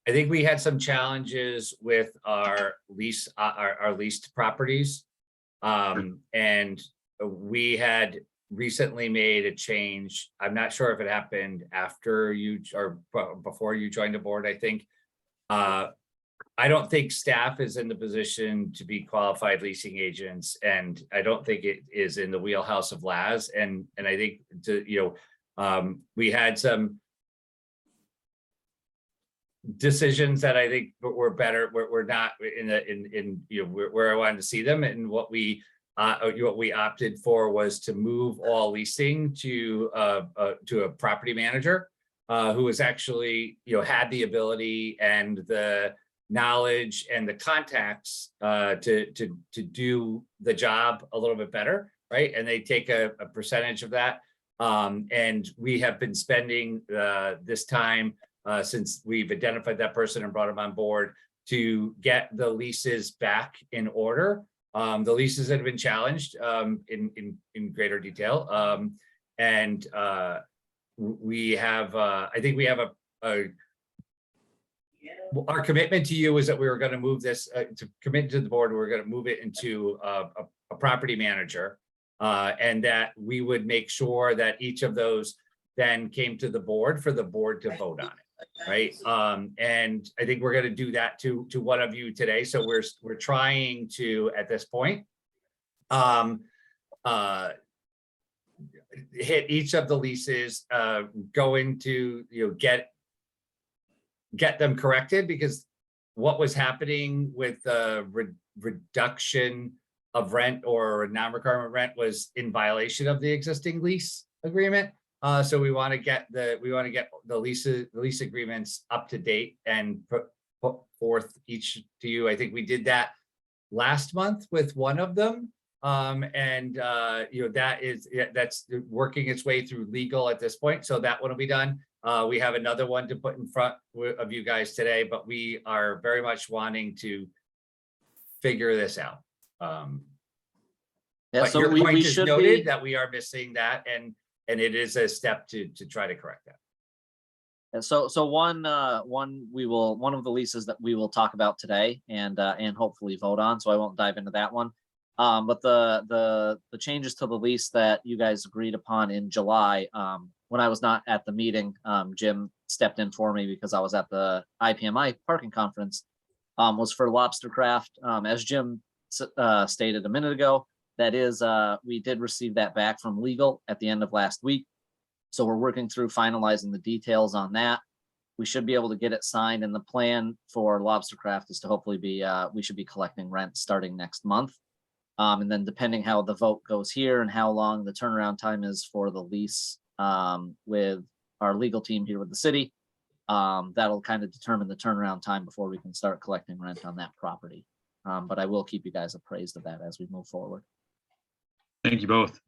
I think we had some challenges with our leased properties. And we had recently made a change. I'm not sure if it happened after you or before you joined the board, I think. I don't think staff is in the position to be qualified leasing agents, and I don't think it is in the wheelhouse of Laz. And I think we had some decisions that I think were better. We're not in where I wanted to see them, and what we opted for was to move all leasing to a property manager who was actually had the ability and the knowledge and the contacts to do the job a little bit better, right? And they take a percentage of that. And we have been spending this time since we've identified that person and brought him on board to get the leases back in order. The leases that have been challenged in greater detail. And we have, I think we have our commitment to you is that we were going to move this to commit to the board. We're going to move it into a property manager, and that we would make sure that each of those then came to the board for the board to vote on it, right? And I think we're going to do that to one of you today. So we're trying to at this point hit each of the leases, going to get them corrected, because what was happening with the reduction of rent or non-requirement rent was in violation of the existing lease agreement. So we want to get the lease agreements up to date and put forth each to you. I think we did that last month with one of them. That's working its way through legal at this point. So that one will be done. We have another one to put in front of you guys today, but we are very much wanting to figure this out. But so your point is should noted that we are missing that, and it is a step to try to correct that. And so one of the leases that we will talk about today and hopefully vote on. So I won't dive into that one. But the changes to the lease that you guys agreed upon in July, when I was not at the meeting, Jim stepped in for me because I was at the IPMI parking conference, was for Lobster Craft. As Jim stated a minute ago, that is, we did receive that back from legal at the end of last week. So we're working through finalizing the details on that. We should be able to get it signed, and the plan for Lobster Craft is to hopefully be, we should be collecting rent starting next month. And then depending how the vote goes here and how long the turnaround time is for the lease with our legal team here with the city, that'll kind of determine the turnaround time before we can start collecting rent on that property. But I will keep you guys appraised of that as we move forward. Thank you both.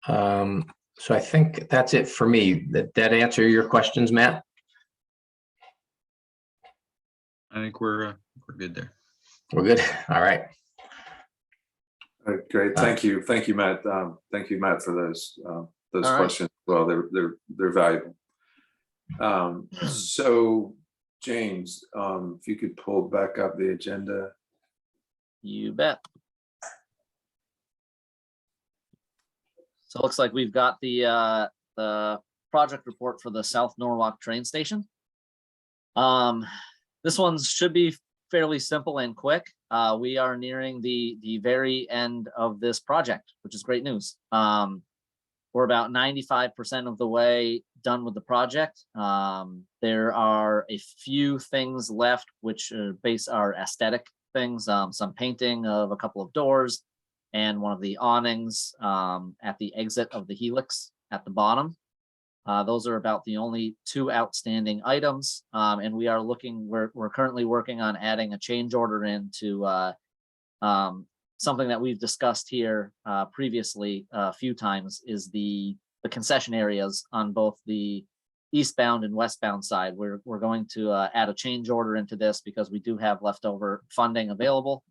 So I think that's it for me. That answer your questions, Matt? I think we're good there. We're good. All right. Great. Thank you, Matt. Thank you, Matt, for those right. questions. Well, they're valuable. So, James, if you could pull back up the agenda. You bet. So it looks like we've got the project report for the South Norwalk train station. This one should be fairly simple and quick. We are nearing the very end of this project, which is great news. We're about 95% of the way done with the project. There are a few things left, which are aesthetic things, some painting of a couple of doors and one of the awnings at the exit of the helix at the bottom. Those are about the only two outstanding items. And we're currently working on adding a change order into something that we've discussed here previously a few times, is the concession areas on both the eastbound and westbound side. We're going to add a change order into this because we do have leftover funding available,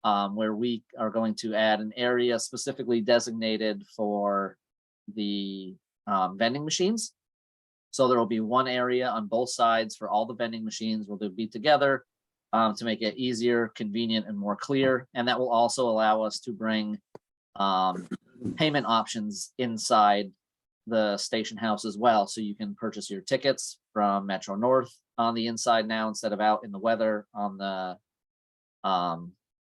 where we are going to add an area specifically designated for the vending machines. So there will be one area on both sides for all the vending machines. We'll be together. to make it easier, convenient, and more clear. And that will also allow us to bring payment options inside the station house as well. So you can purchase your tickets from Metro North on the inside now instead of out in the weather on the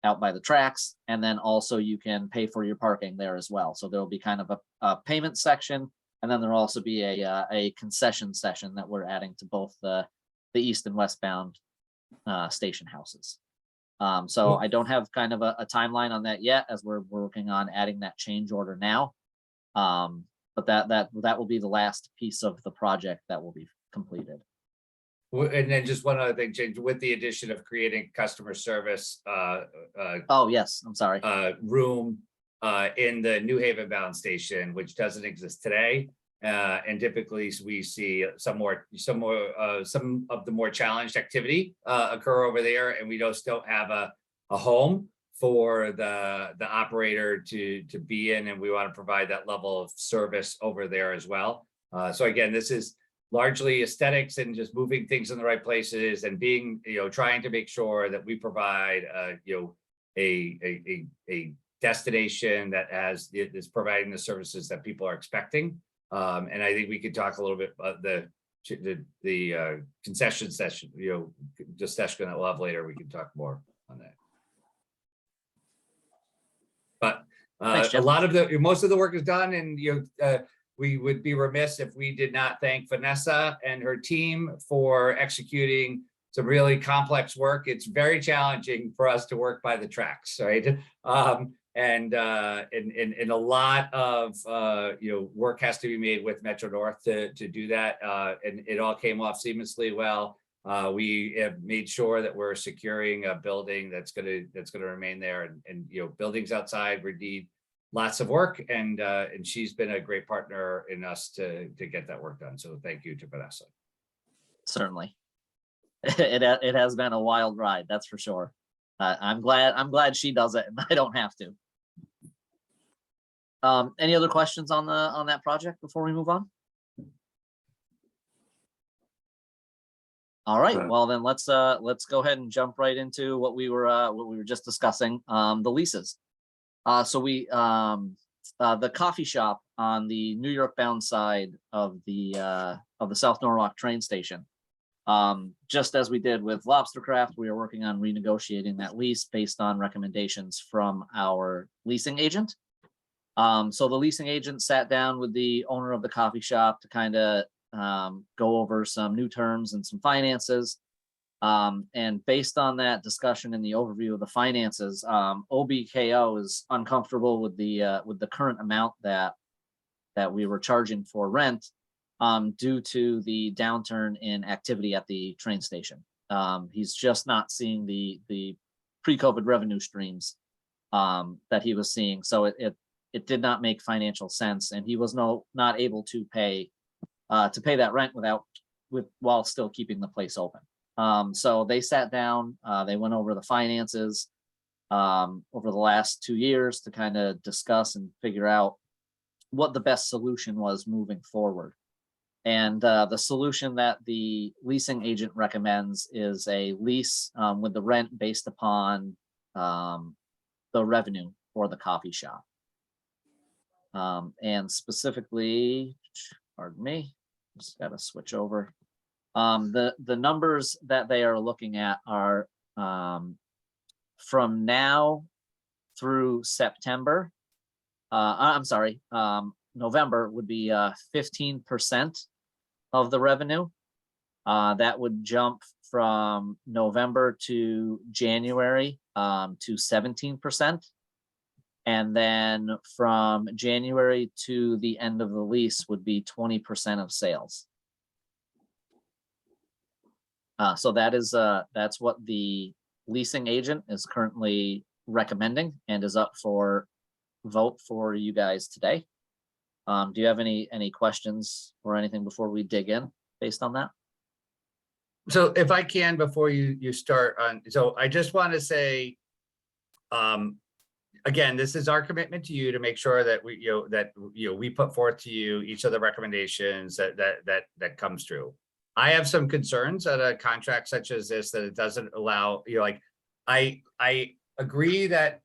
out by the tracks. And then also you can pay for your parking there as well. So there'll be kind of a payment section. And then there'll also be a concession session that we're adding to both the east and westbound station houses. So I don't have kind of a timeline on that yet, as we're working on adding that change order now. But that will be the last piece of the project that will be completed. And then just one other thing, James, with the addition of creating customer service Oh, yes, I'm sorry. room in the New Haven bound station, which doesn't exist today. And typically we see some of the more challenged activity occur over there, and we don't have a home for the operator to be in, and we want to provide that level of service over there as well. So again, this is largely aesthetics and just moving things in the right places and being, trying to make sure that we provide, a destination that is providing the services that people are expecting. And I think we could talk a little bit about the concession session, discussion that we'll have later. We can talk more on that. But Thanks, Jeff. most of the work is done, and we would be remiss if we did not thank Vanessa and her team for executing some really complex work. It's very challenging for us to work by the tracks, right? And a lot of work has to be made with Metro North to do that, and it all came off seamlessly well. We have made sure that we're securing a building that's gonna remain there, and buildings outside would need lots of work, and she's been a great partner in us to get that work done. So thank you to Vanessa. Certainly. It has been a wild ride, that's for sure. I'm glad she does it and I don't have to. Any other questions on that project before we move on? All right, well then let's go ahead and jump right into what we were just discussing, the leases. So the coffee shop on the New York bound side of the South Norwalk train station. Just as we did with Lobstercraft, we are working on renegotiating that lease based on recommendations from our leasing agent. So the leasing agent sat down with the owner of the coffee shop to kind of go over some new terms and some finances. And based on that discussion and the overview of the finances, OBKO is uncomfortable with the current amount that we were charging for rent, due to the downturn in activity at the train station. He's just not seeing the pre-COVID revenue streams that he was seeing. So it did not make financial sense, and he was not able to pay that rent while still keeping the place open. So they sat down, they went over the finances over the last 2 years to kind of discuss and figure out what the best solution was moving forward. And the solution that the leasing agent recommends is a lease with the rent based upon the revenue for the coffee shop. And specifically, pardon me, just got to switch over. The numbers that they are looking at are from now through September. I'm sorry, November would be 15% of the revenue. That would jump from November to January to 17%. And then from January to the end of the lease would be 20% of sales. So that's what the leasing agent is currently recommending and is up for vote for you guys today. Do you have any questions or anything before we dig in based on that? So if I can, before you start on, so I just want to say, again, this is our commitment to you to make sure that we put forth to you each of the recommendations that comes through. I have some concerns at a contract such as this, that it doesn't allow, like, I agree that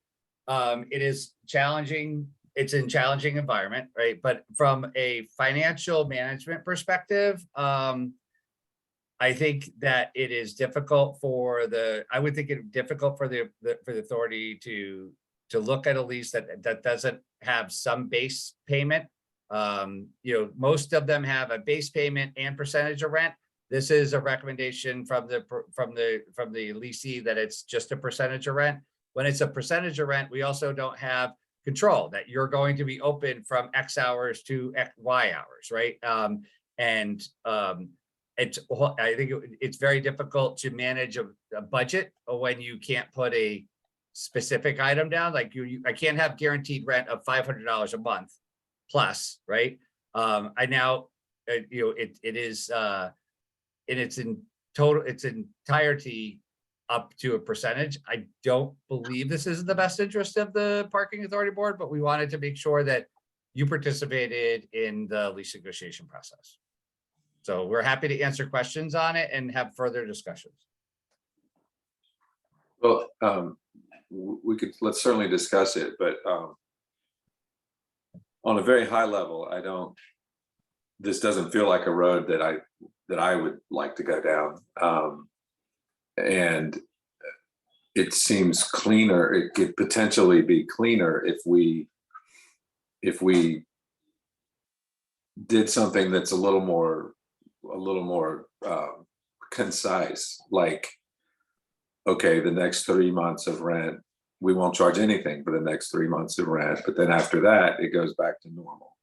it is challenging. It's in challenging environment, right? But from a financial management perspective, I think that it is difficult I would think it difficult for the authority to look at a lease that doesn't have some base payment. Most of them have a base payment and percentage of rent. This is a recommendation from the leasee that it's just a percentage of rent. When it's a percentage of rent, we also don't have control that you're going to be open from X hours to Y hours, right? I think it's very difficult to manage a budget when you can't put a specific item down. Like I can't have guaranteed rent of $500 a month plus, right? It is in its entirety up to a percentage. I don't believe this is in the best interest of the parking authority board, but we wanted to make sure that you participated in the lease negotiation process. So we're happy to answer questions on it and have further discussions. Well, let's certainly discuss it, but on a very high level, this doesn't feel like a road that I would like to go down. And it seems cleaner. It could potentially be cleaner if we did something that's a little more concise, like, okay, the next 3 months of rent, we won't charge anything for the next 3 months of rent, but then after that, it goes back to normal.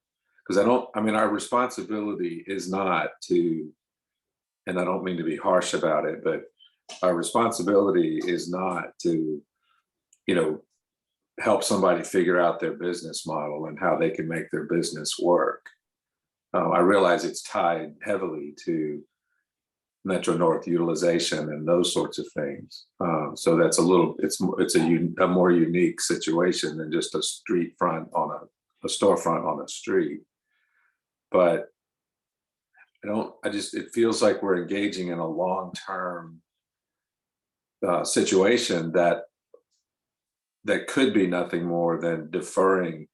Because our responsibility is not to, and I don't mean to be harsh about it, but our responsibility is not to, help somebody figure out their business model and how they can make their business work. I realize it's tied heavily to Metro North utilization and those sorts of things. So that's it's a more unique situation than just a storefront on a street. But it feels like we're engaging in a long-term situation that could be nothing more than deferring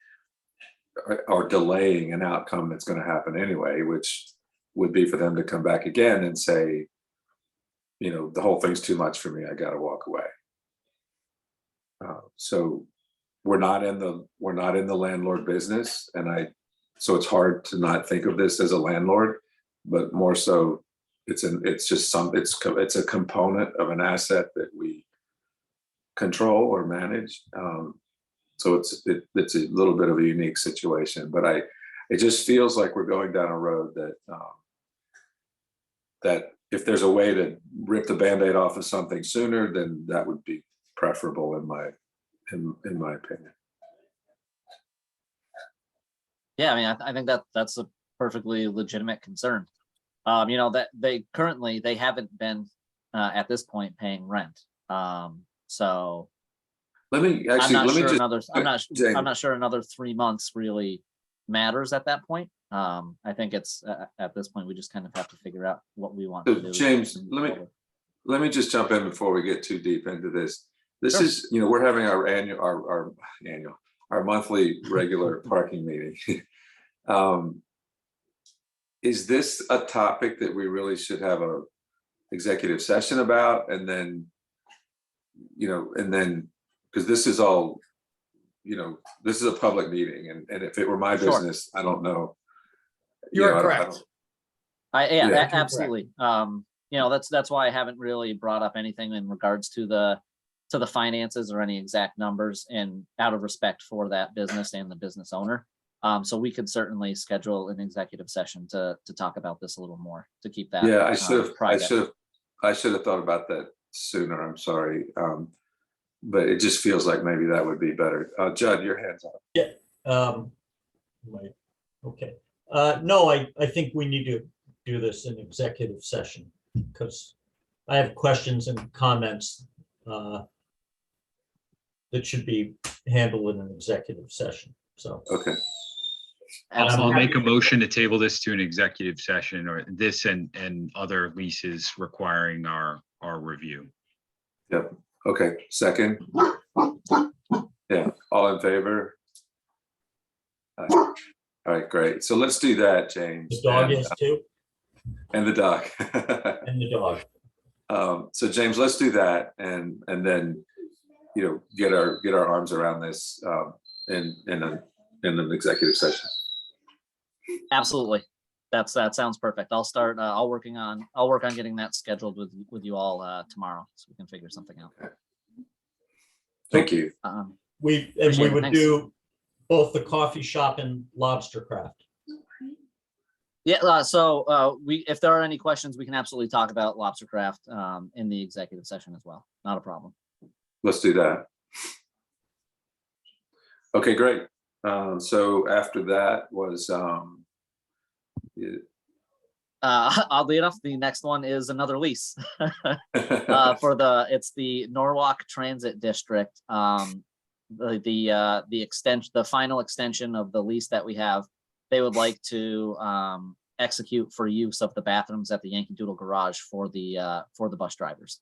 or delaying an outcome that's going to happen anyway, which would be for them to come back again and say, the whole thing's too much for me, I got to walk away. So we're not in the landlord business, so it's hard to not think of this as a landlord, but more so it's a component of an asset that we control or manage. So it's a little bit of a unique situation, but it just feels like we're going down a road that if there's a way to rip the Band-Aid off of something sooner, then that would be preferable in my opinion. Yeah, I think that's a perfectly legitimate concern. That they haven't been at this point paying rent. So I'm not sure another 3 months really matters at that point. I think it's at this point we just kind of have to figure out what we want to do. James, let me just jump in before we get too deep into this. This Sure. is, we're having our monthly regular parking meeting. Is this a topic that we really should have a executive session about? And then, because this is all, this is a public meeting, and if it were my Sure. business, I don't know. You're correct. Absolutely. That's why I haven't really brought up anything in regards to the finances or any exact numbers, and out of respect for that business and the business owner. So we could certainly schedule an executive session to talk about this a little more, to keep that. Yeah, private. I should have thought about that sooner. I'm sorry. But it just feels like maybe that would be better. Judd, your hand's up. Yeah. Okay. No, I think we need to do this in executive session because I have questions and comments that should be handled in an executive session. So. Okay. I'll Absolutely. make a motion to table this to an executive session, or this and other leases requiring our review. Yep. Okay, second. Yeah, all in favor? All right, great. So let's do that, James. The dog and, is too, and the dog. and the dog. So James, let's do that, and then, you know, get our arms around this in an executive session. Absolutely. That sounds perfect. I'll start, I'll work on getting that scheduled with you all tomorrow, so we can figure something out. Thank you. We Appreciate it, would thanks. do both the coffee shop and lobster craft. Yeah, so if there are any questions, we can absolutely talk about lobster craft in the executive session as well. Not a problem. Let's do that. Okay, great. So after that was Oddly enough, the next one is another lease it's the Norwalk Transit District. The final extension of the lease that we have, they would like to execute for use of the bathrooms at the Yankee Doodle garage for the bus drivers.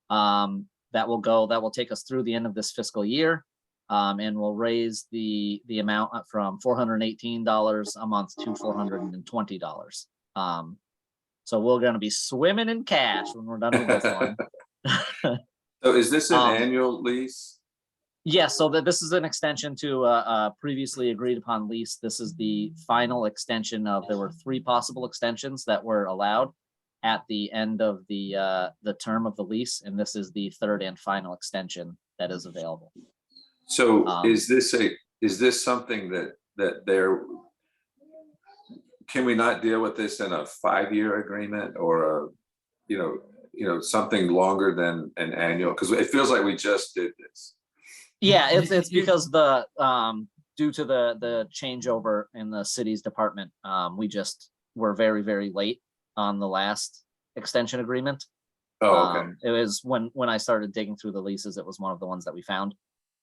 That will take us through the end of this fiscal year, and will raise the amount from $418 a month to $420. So we're going to be swimming in cash when we're done with this one. So is this an annual lease? Yes, so this is an extension to a previously agreed upon lease. This is the final extension there were 3 possible extensions that were allowed at the end of the term of the lease, and this is the 3rd and final extension that is available. So is this something that they're, can we not deal with this in a 5-year agreement or something longer than an annual? Because it feels like we just did this. Yeah, it's because due to the changeover in the city's department, we just were very, very late on the last extension agreement. Oh, okay. It was when I started digging through the leases, it was one of the ones that we found.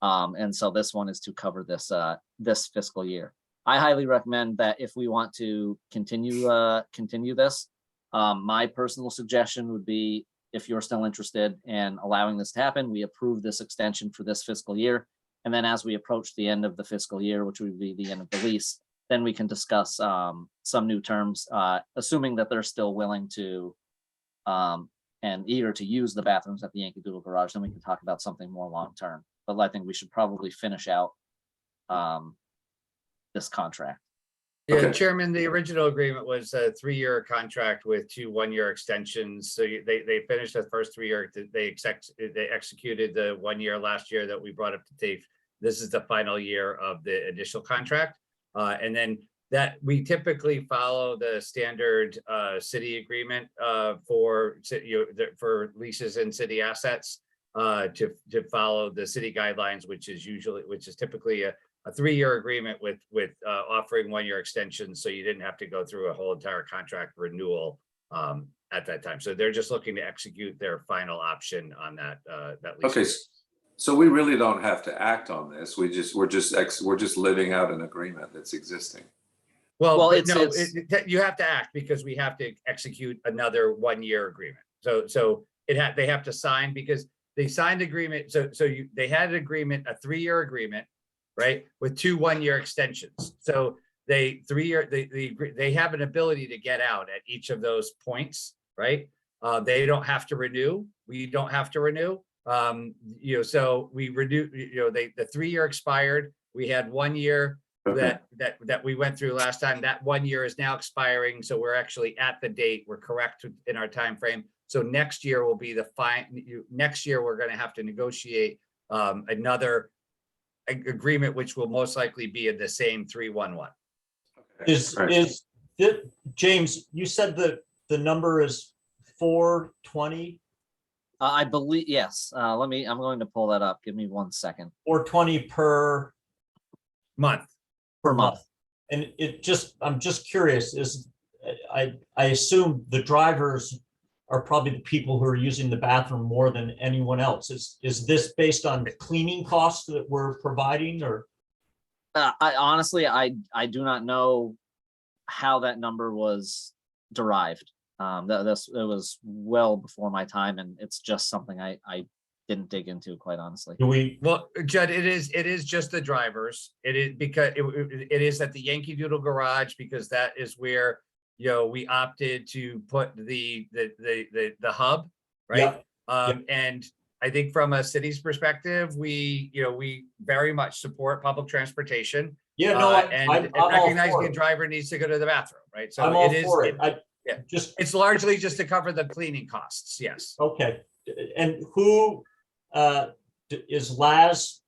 And so this one is to cover this fiscal year. I highly recommend that if we want to continue this, my personal suggestion would be, if you're still interested in allowing this to happen, we approve this extension for this fiscal year. And then as we approach the end of the fiscal year, which would be the end of the lease, then we can discuss some new terms, assuming that they're still willing to and eager to use the bathrooms at the Yankee Doodle garage. Then we can talk about something more long-term. But I think we should probably finish out this contract. Yeah, Okay. Chairman, the original agreement was a 3-year contract with 2 1-year extensions. So they finished the first 3-year. They executed the 1 year last year that we brought up to date. This is the final year of the initial contract. And then that we typically follow the standard city agreement for leases and city assets to follow the city guidelines, which is typically a 3-year agreement with offering 1-year extensions, so you didn't have to go through a whole entire contract renewal at that time. So they're just looking to execute their final option on that lease. Okay, so we really don't have to act on this. We're just living out an agreement that's existing. Well, it's you have to act because we have to execute another 1-year agreement. So they have to sign, because they signed agreement. They had an agreement, a 3-year agreement, right, with 2 1-year extensions. So they have an ability to get out at each of those points, right? They don't have to renew. We don't have to renew. So we renew. The 3-year expired. We had 1 year that we went through last time. That 1 year is now expiring. So we're actually at the date. We're correct in our time frame. So next year will be next year we're going to have to negotiate another agreement, which will most likely be in the same 3-1-1. James, you said the number is 420? I believe, yes. I'm going to pull that up. Give me 1 second. 420 per month. Per month. And I'm just curious, I assume the drivers are probably the people who are using the bathroom more than anyone else. Is this based on the cleaning costs that we're providing, or? I honestly, I do not know how that number was derived. It was well before my time, and it's just something I didn't dig into, quite honestly. Do we, Well, Judd, it is just the drivers. It is because it is at the Yankee Doodle garage, because that is where, you know, we opted to put the hub, right? And I think from a city's perspective, we very much support public transportation. yeah, no, And I'm all recognizing for a it. driver needs to go to the bathroom, right? So I'm all it is, for it. yeah. Just, it's largely just to cover the cleaning costs. Yes. okay. And who, is Laz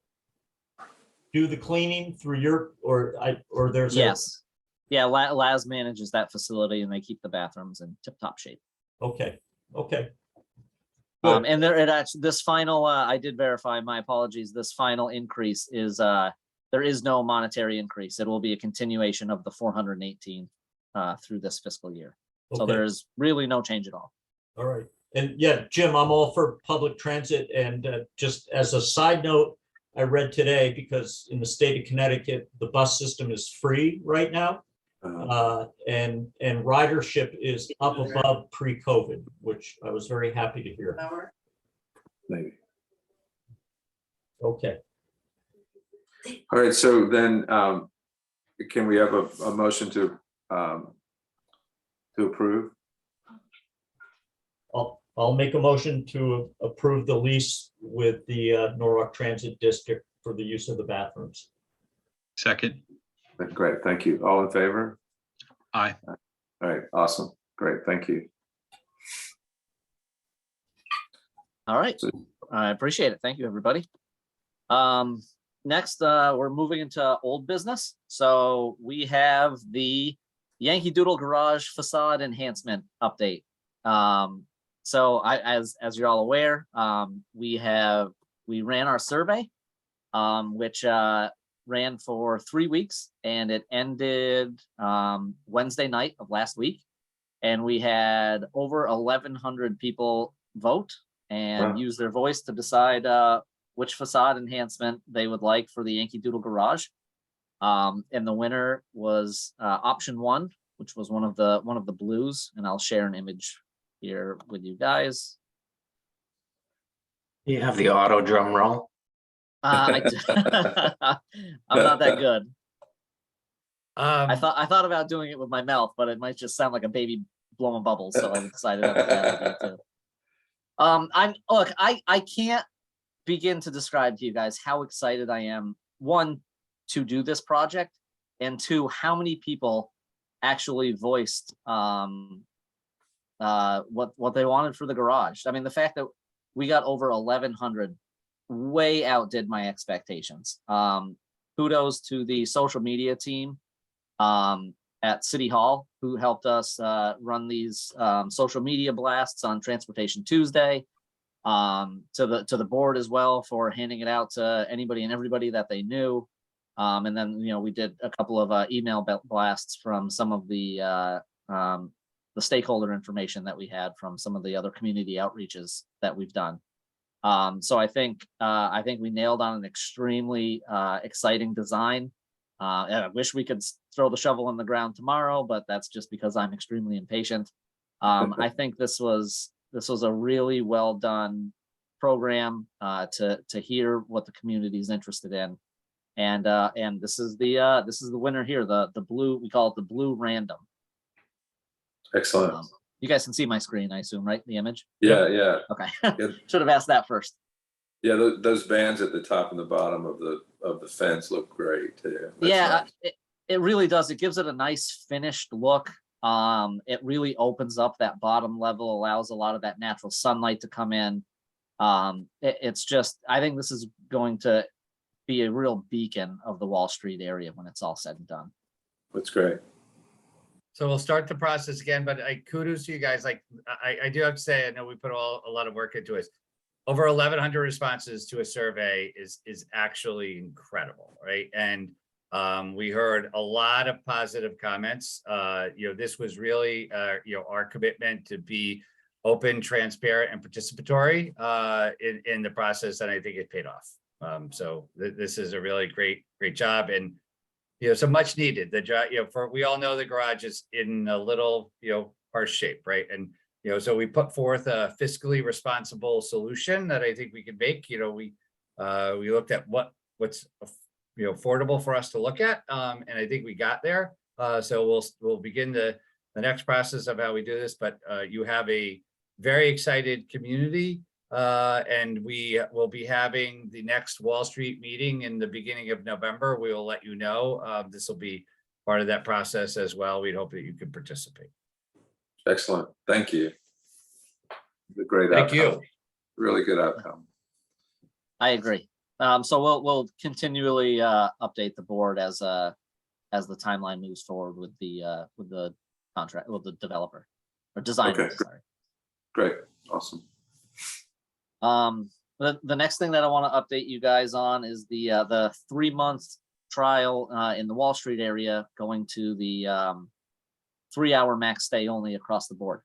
do the cleaning through your, or there's a? Yes. Yeah, Laz manages that facility, and they keep the bathrooms in tip-top shape. Okay, okay. Good. And there, it actually, this final, I did verify, my apologies, this final increase is, there is no monetary increase. It will be a continuation of the 418 through this fiscal year. So Okay. there's really no change at all. All right. And yeah, Jim, I'm all for public transit. And just as a side note, I read today, because in the state of Connecticut, the bus system is free right now. And ridership is up above pre-COVID, which I was very happy to hear. Maybe. Okay. All right, so then can we have a motion to approve? I'll make a motion to approve the lease with the Norwalk Transit District for the use of the bathrooms. Second. Great, thank you. All in favor? Aye. All right, awesome. Great, thank you. All right. I appreciate it. Thank you, everybody. Next, we're moving into old business. So we have the Yankee Doodle garage facade enhancement update. So as you're all aware, we ran our survey, which ran for 3 weeks, and it ended Wednesday night of last week. And we had over 1,100 people vote and use their voice to decide which facade enhancement they would like for the Yankee Doodle garage. And the winner was option 1, which was one of the blues, and I'll share an image here with you guys. You have the auto drum roll. I'm not that good. I thought about doing it with my mouth, but it might just sound like a baby blowing bubbles, so I decided that was a bad idea too. I can't begin to describe to you guys how excited I am, 1, to do this project, and 2, how many people actually voiced what they wanted for the garage. I mean, the fact that we got over 1,100 way outdid my expectations. Kudos to the social media team at City Hall, who helped us run these social media blasts on Transportation Tuesday. To the board as well for handing it out to anybody and everybody that they knew. And then, we did a couple of email blasts from some of the stakeholder information that we had from some of the other community outreaches that we've done. So I think we nailed on an extremely exciting design. And I wish we could throw the shovel in the ground tomorrow, but that's just because I'm extremely impatient. I think this was a really well done program to hear what the community is interested in. And this is the winner here, the blue, we call it the blue random. Excellent. You guys can see my screen, I assume, right? The image? Yeah. Okay. Yeah. Should have asked that first. Yeah, those bands at the top and the bottom of the fence look great too. That's Yeah, nice. it really does. It gives it a nice finished look. It really opens up that bottom level, allows a lot of that natural sunlight to come in. It's just, I think this is going to be a real beacon of the Wall Street area when it's all said and done. That's great. So we'll start the process again, but kudos to you guys. Like I do have to say, I know we put a lot of work into it. Over 1,100 responses to a survey is actually incredible, right? And we heard a lot of positive comments. This was really our commitment to be open, transparent, and participatory in the process, and I think it paid off. So this is a really great job. And so much needed. We all know the garage is in a little, harsh shape, right? And, so we put forth a fiscally responsible solution that I think we could make. We looked at what's, affordable for us to look at. And I think we got there. So we'll begin the next process of how we do this, but you have a very excited community. And we will be having the next Wall Street meeting in the beginning of November. We will let you know. This will be part of that process as well. We'd hope that you could participate. Excellent. Thank you. The great Thank outcome. you. Really good outcome. I agree. So we'll continually update the board as the timeline moves forward with the contract, with the developer or designer. Okay. Sorry. Great. Awesome. The next thing that I want to update you guys on is the 3-month trial in the Wall Street area, going to the 3-hour max stay only across the board.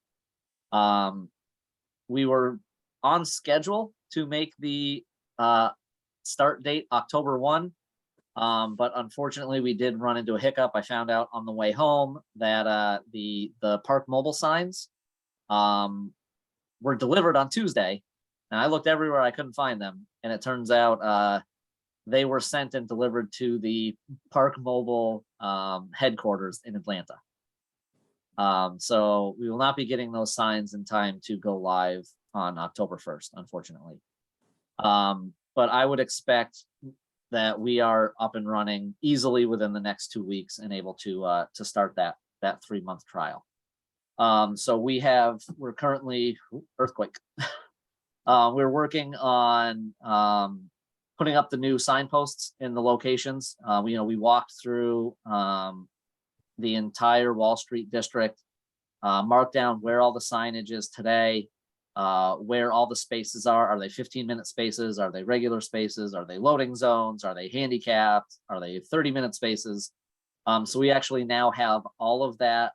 We were on schedule to make the start date October 1, but unfortunately we did run into a hiccup. I found out on the way home that the park mobile signs were delivered on Tuesday. And I looked everywhere, I couldn't find them. And it turns out they were sent and delivered to the Park Mobile headquarters in Atlanta. So we will not be getting those signs in time to go live on October 1st, unfortunately. But I would expect that we are up and running easily within the next 2 weeks and able to start that 3-month trial. So we're currently earthquake. We're working on putting up the new signposts in the locations. We walked through the entire Wall Street district, marked down where all the signage is today, where all the spaces are. Are they 15-minute spaces? Are they regular spaces? Are they loading zones? Are they handicapped? Are they 30-minute spaces? So we actually now have all of that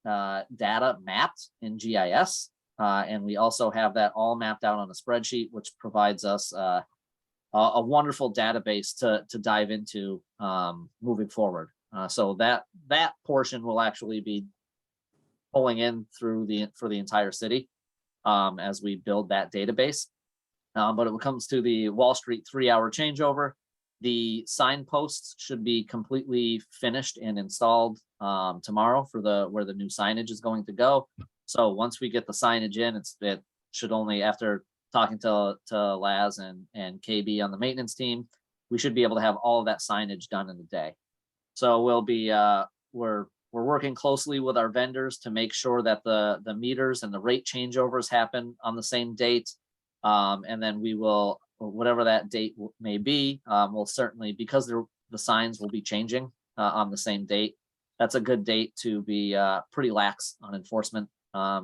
data mapped in GIS. And we also have that all mapped out on a spreadsheet, which provides us a wonderful database to dive into moving forward. So that portion will actually be pulling in for the entire city as we build that database. But when it comes to the Wall Street 3-hour changeover, the signposts should be completely finished and installed tomorrow for where the new signage is going to go. So once we get the signage in, it should only, after talking to Laz and KB on the maintenance team, we should be able to have all of that signage done in a day. So we'll be we're working closely with our vendors to make sure that the meters and the rate changeovers happen on the same date. And then we will, whatever that date may be, we'll certainly, because the signs will be changing on the same date. That's a good date to be pretty lax on enforcement.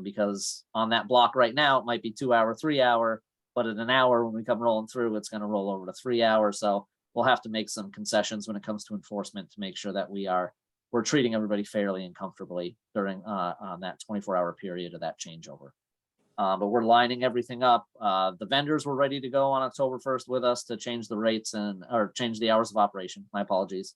Because on that block right now, it might be 2-hour, 3-hour, but in an hour when we come rolling through, it's going to roll over to 3 hours. So we'll have to make some concessions when it comes to enforcement to make sure that we're treating everybody fairly and comfortably during on that 24-hour period of that changeover. But we're lining everything up. The vendors were ready to go on October 1st with us to change the rates or change the hours of operation. My apologies.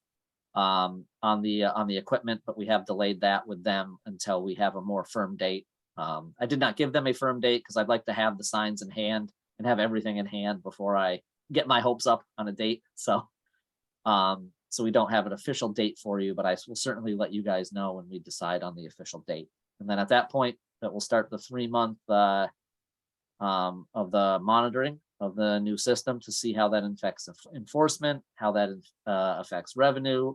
On the equipment, but we have delayed that with them until we have a more firm date. I did not give them a firm date because I'd like to have the signs in hand and have everything in hand before I get my hopes up on a date. So we don't have an official date for you, but I will certainly let you guys know when we decide on the official date. And then at that point, that will start the 3-month of the monitoring of the new system to see how that affects enforcement, how that affects revenue,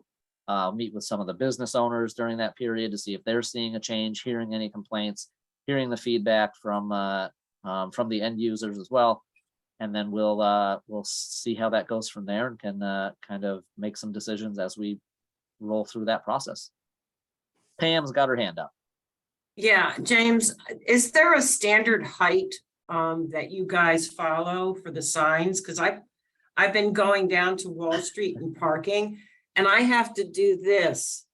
meet with some of the business owners during that period to see if they're seeing a change, hearing any complaints, hearing the feedback from the end users as well. And then we'll see how that goes from there and can kind of make some decisions as we roll through that process. Pam's got her hand up. Yeah, James, is there a standard height that you guys follow for the signs? Because I've been going down to Wall Street and parking, and I have to do this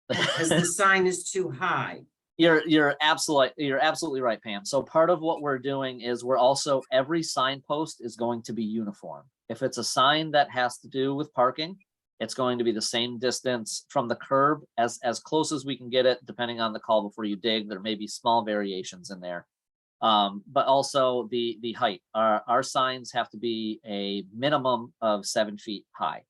because the sign is too high. You're absolutely right, Pam. So part of what we're doing is every signpost is going to be uniform. If it's a sign that has to do with parking, It's going to be the same distance from the curb as close as we can get it, depending on the call before you dig. There may be small variations in there. But also the height. Our signs have to be a minimum of 7 feet high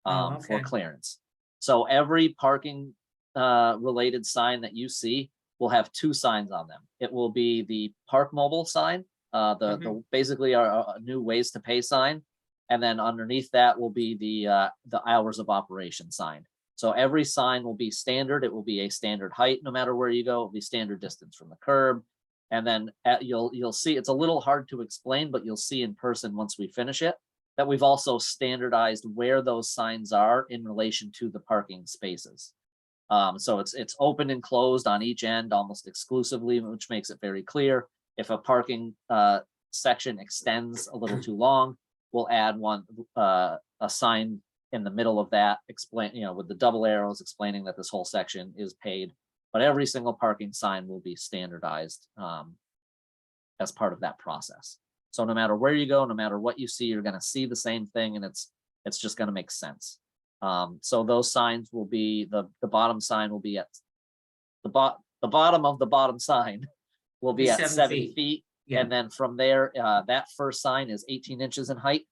for okay. clearance. So every parking related sign that you see will have 2 signs on them. It will be the Park Mobile sign, the basically our new ways to pay sign, and then underneath that will be the hours of operation sign. So every sign will be standard. It will be a standard height, no matter where you go. It'll be standard distance from the curb. And then you'll see, it's a little hard to explain, but you'll see in person once we finish it, that we've also standardized where those signs are in relation to the parking spaces. So it's open and closed on each end almost exclusively, which makes it very clear. If a parking section extends a little too long, we'll add a sign in the middle of that, with the double arrows explaining that this whole section is paid. But every single parking sign will be standardized as part of that process. So no matter where you go, no matter what you see, you're going to see the same thing, and it's just going to make sense. So those signs will be the bottom sign will be at the bottom of the bottom sign will be at 7 feet. Yeah. And then from there, that first sign is 18 inches in height.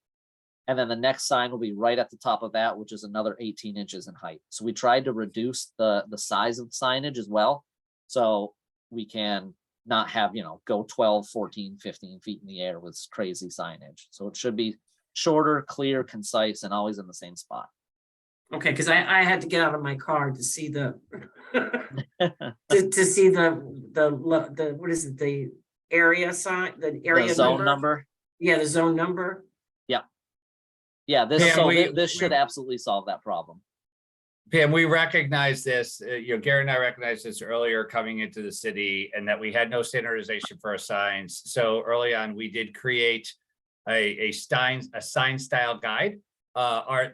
And then the next sign will be right at the top of that, which is another 18 inches in height. So we tried to reduce the size of the signage as well. So we can not have, go 12, 14, 15 feet in the air with crazy signage. So it should be shorter, clear, concise, and always in the same spot. Okay, because I had to get out of my car to see the to see the what is it, the area sign, the area The zone number. Yeah, the zone number. Yeah, this Pam, this should absolutely solve that problem. Pam, we recognize this, Gary and I recognized this earlier coming into the city, and that we had no standardization for our signs. So early on, we did create a sign style guide.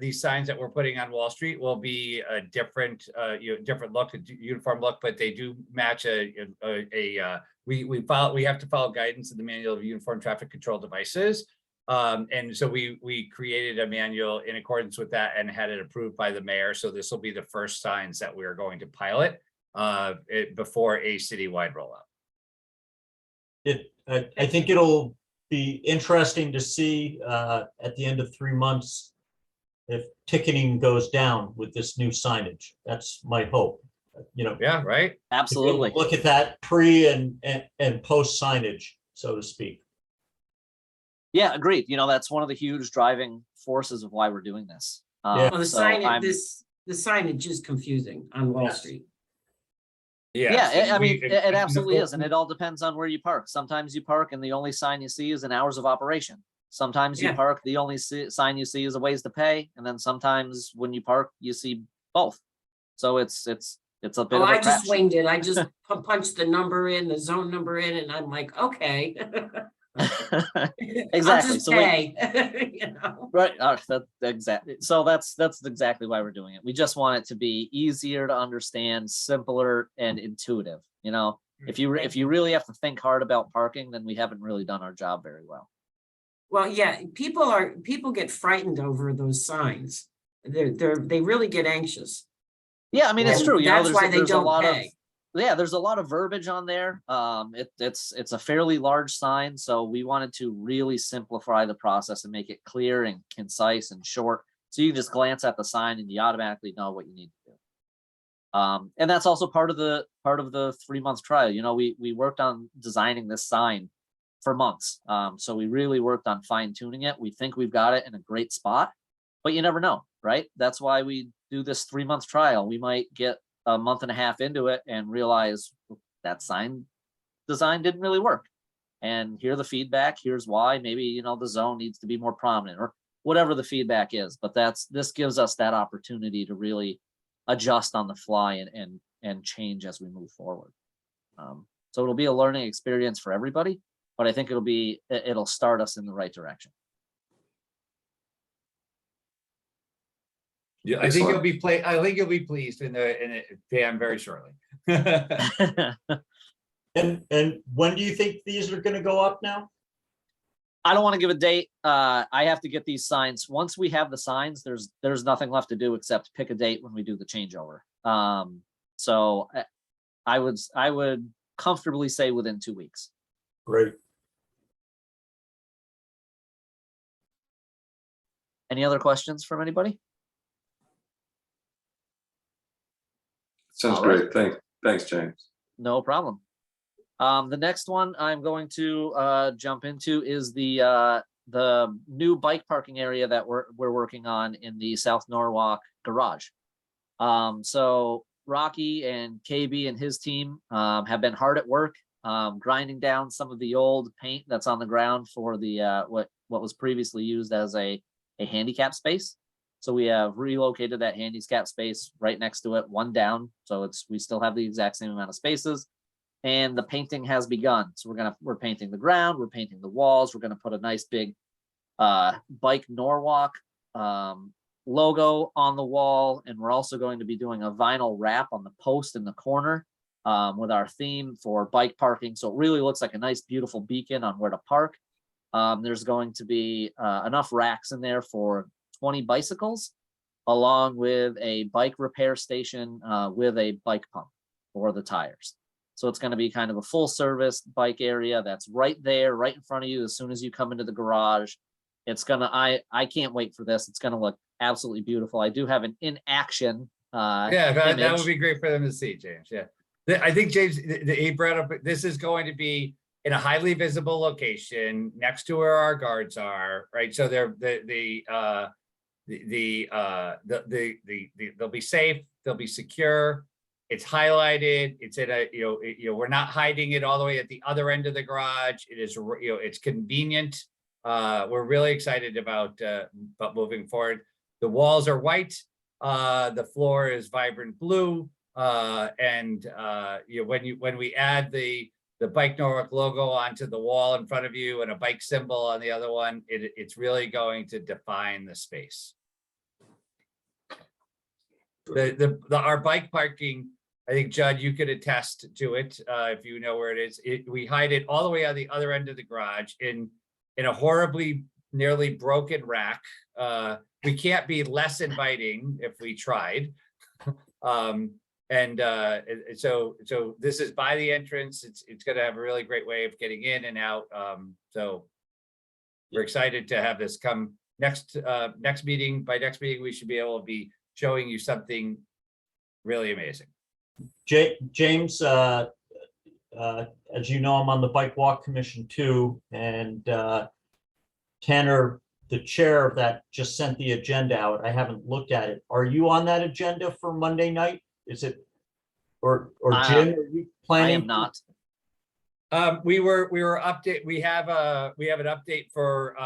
These signs that we're putting on Wall Street will be a different look, a uniform look, but they do match we have to follow guidance in the Manual of Uniform Traffic Control Devices. And so we created a manual in accordance with that and had it approved by the mayor. So this will be the first signs that we're going to pilot before a citywide rollout. I think it'll be interesting to see at the end of 3 months if ticketing goes down with this new signage. That's my hope. Yeah, right. Absolutely. Look at that pre and post signage, so to speak. Yeah, agreed. That's one of the huge driving forces of why we're doing this. Yeah. Well, the So signage, the signage is confusing on Wall Yes. Street. Yeah, I mean, it absolutely is. And it all depends on where you park. Sometimes you park and the only sign you see is an hours of operation. Sometimes you Yeah. park, the only sign you see is a ways to pay. And then sometimes when you park, you see both. So it's a bit Oh, of a I just crapshoot. winged it. I just punched the number in, the zone number in, and I'm like, okay. I'll Exactly. just So pay, right. That's exactly. So that's exactly why we're doing it. We just want it to be easier to understand, simpler and intuitive. If you really have to think hard about parking, then we haven't really done our job very well. Well, yeah, people get frightened over those signs. They really get anxious. Yeah, I mean, it's And true. that's why they there's a don't lot pay. there's a lot of verbiage on there. It's a fairly large sign, so we wanted to really simplify the process and make it clear and concise and short. So you just glance at the sign and you automatically know what you need to do. And that's also part of the 3-month trial. We worked on designing this sign for months. So we really worked on fine tuning it. We think we've got it in a great spot, but you never know, right? That's why we do this 3-month trial. We might get a month and a half into it and realize that sign design didn't really work. And hear the feedback. Here's why. Maybe, the zone needs to be more prominent or whatever the feedback is. But this gives us that opportunity to really adjust on the fly and change as we move forward. So it'll be a learning experience for everybody, but I think it'll start us in the right direction. Yeah, I think you'll be pleased Pam, very shortly. And when do you think these are going to go up now? I don't want to give a date. I have to get these signs. Once we have the signs, there's nothing left to do except pick a date when we do the changeover. So I would comfortably say within 2 weeks. Great. Any other questions from anybody? Sounds All right. great. Thanks, James. No problem. The next one I'm going to jump into is the new bike parking area that we're working on in the South Norwalk garage. So Rocky and KB and his team have been hard at work grinding down some of the old paint that's on the ground for the what was previously used as a handicap space. So we have relocated that handicap space right next to it, one down. So we still have the exact same amount of spaces. And the painting has begun. So we're painting the ground, we're painting the walls, we're gonna put a nice big bike Norwalk logo on the wall. And we're also going to be doing a vinyl wrap on the post in the corner with our theme for bike parking. So it really looks like a nice, beautiful beacon on where to park. There's going to be enough racks in there for 20 bicycles, along with a bike repair station with a bike pump for the tires. So it's going to be kind of a full service bike area that's right there, right in front of you as soon as you come into the garage. It's gonna, I can't wait for this. It's gonna look absolutely beautiful. I do have an in action Yeah, that would image. be great for them to see, James. Yeah. I think James, he brought up, this is going to be in a highly visible location next to where our guards are, right? So they'll be safe, they'll be secure. It's highlighted. It's in a, we're not hiding it all the way at the other end of the garage. It is, it's convenient. We're really excited about moving forward. The walls are white. The floor is vibrant blue. When we add the Bike Norwalk logo onto the wall in front of you and a bike symbol on the other one, it's really going to define the space. Our bike parking, I think, Judd, you could attest to it if you know where it is. We hide it all the way on the other end of the garage in a horribly, nearly broken rack. We can't be less inviting if we tried. So this is by the entrance. It's going to have a really great way of getting in and out. So we're excited to have this come next meeting. By next meeting, we should be able to be showing you something really amazing. James, as you know, I'm on the Bike Walk Commission too, and Tanner, the chair of that, just sent the agenda out. I haven't looked at it. Are you on that agenda for Monday night? Is it, or Jim, are you planning? I am not. We were update. We have an update for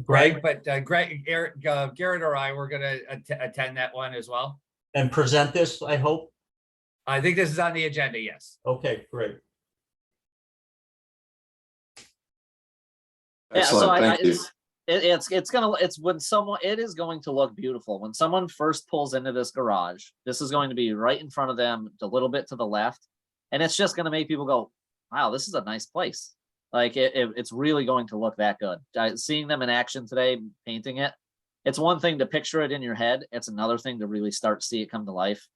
Greg, but Garrett or I were going to attend that one as well. And present this, I hope. I think this is on the agenda. Yes. Okay, great. Excellent. Thank you. It is going to look beautiful when someone first pulls into this garage. This is going to be right in front of them, a little bit to the left, and it's just going to make people go, "Wow, this is a nice place." Like it's really going to look that good. Seeing them in action today, painting it. It's one thing to picture it in your head. It's another thing to really start to see it come to life.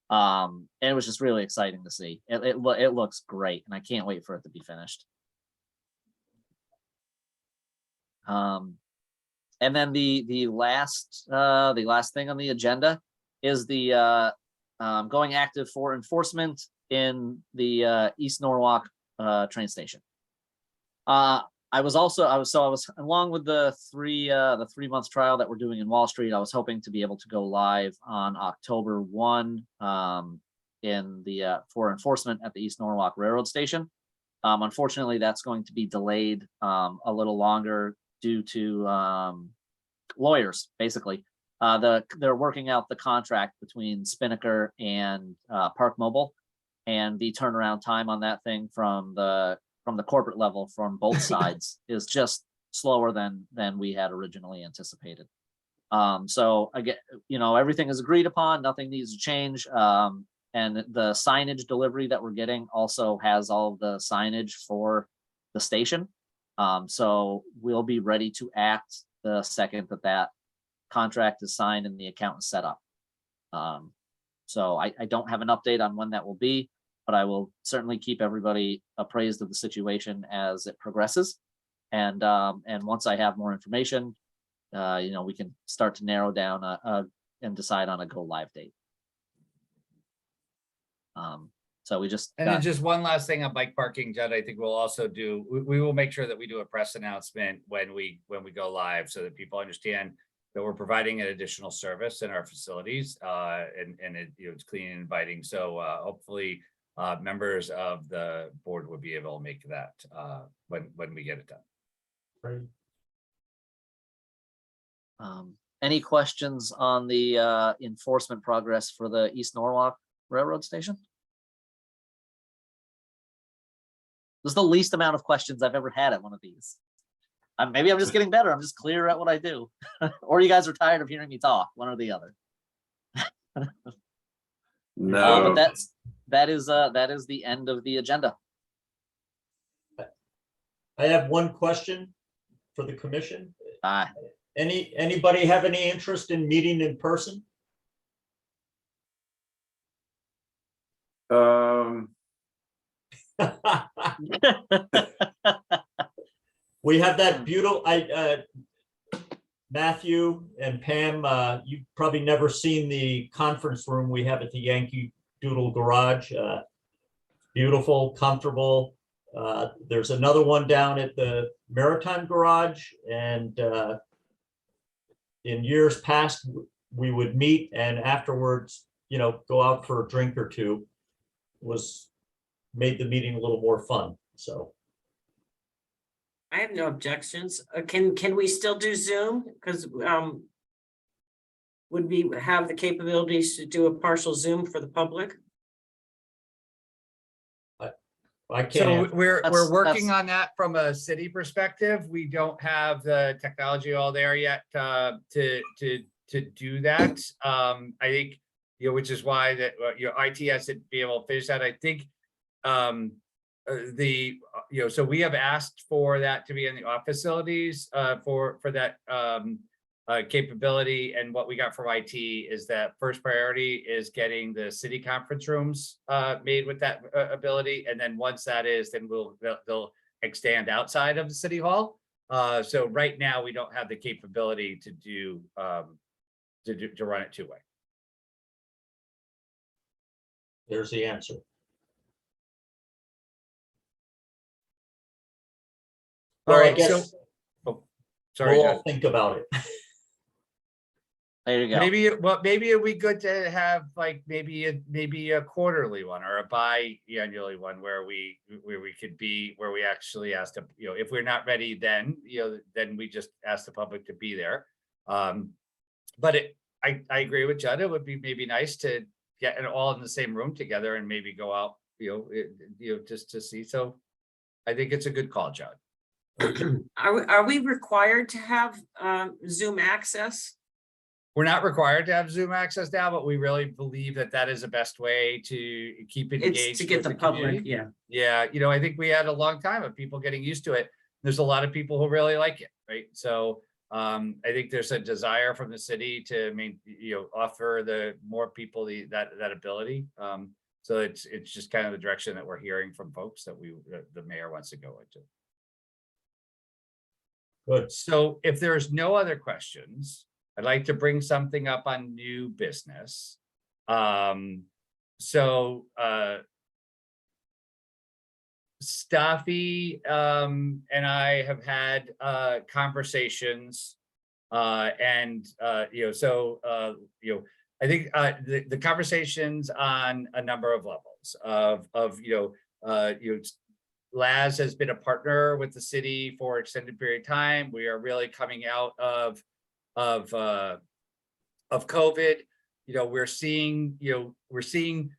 And it was just really exciting to see. It looks great, and I can't wait for it to be finished. And then the last thing on the agenda is the going active for enforcement in the East Norwalk train station. I was along with the 3 month trial that we're doing in Wall Street. I was hoping to be able to go live on October 1 in the for enforcement at the East Norwalk Railroad Station. Unfortunately, that's going to be delayed a little longer due to lawyers. Basically, they're working out the contract between Spinnaker and Park Mobile, and the turnaround time on that thing from the corporate level from both sides is just slower than we had originally anticipated. So again, everything is agreed upon, nothing needs to change. And the signage delivery that we're getting also has all of the signage for the station. So we'll be ready to act the second that contract is signed and the account is set up. So I don't have an update on when that will be, but I will certainly keep everybody appraised of the situation as it progresses. And once I have more information, we can start to narrow down and decide on a go live date. So we just And then just one last thing on bike parking, Judd, I think we'll also do, we will make sure that we do a press announcement when we go live so that people understand that we're providing an additional service in our facilities, and it's clean and inviting. So hopefully members of the board would be able to make that when we get it done. Right. Any questions on the enforcement progress for the East Norwalk Railroad Station? This is the least amount of questions I've ever had at one of these. Maybe I'm just getting better. I'm just clear at what I do. Or you guys are tired of hearing me talk, one or the other. No. But that is the end of the agenda. I have one question for the commission. Aye. Anybody have any interest in meeting in person? We have that beautiful, Matthew and Pam, you've probably never seen the conference room we have at the Yankee Doodle garage. Beautiful, comfortable. There's another one down at the Maritime garage, and in years past, we would meet and afterwards, go out for a drink or two. Made the meeting a little more fun, so. I have no objections. Can we still do Zoom? Because would we have the capabilities to do a partial Zoom for the public? I can't. So we're working that's- on that from a city perspective. We don't have the technology all there yet to do that. I think, which is why that IT has to be able to finish that. I think so we have asked for that to be in the office facilities for that capability, and what we got from IT is that first priority is getting the city conference rooms made with that ability, and then once that is, then they'll extend outside of the city hall. So right now we don't have the capability to do to run it two-way. There's the answer. All Well, I right, guess Sorry, we'll Judd. all think about it. There you go. Maybe it'd be good to have like maybe a quarterly one or a bi-annually one where we actually ask to, if we're not ready, then we just ask the public to be there. But I agree with Judd. It would be maybe nice to get it all in the same room together and maybe go out, just to see. So I think it's a good call, Judd. Are we required to have Zoom access? We're not required to have Zoom access now, but we really believe that is the best way to keep engaged. It's to get with the public, community. yeah. Yeah, I think we had a long time of people getting used to it. There's a lot of people who really like it, right? So I think there's a desire from the city to offer the more people that ability. So it's just kind of the direction that we're hearing from folks that the mayor wants to go into. Good. So if there's no other questions, I'd like to bring something up on new business. Staffy and I have had conversations, and I think the conversations on a number of levels of Laz has been a partner with the city for an extended period of time. We are really coming out of COVID. We're seeing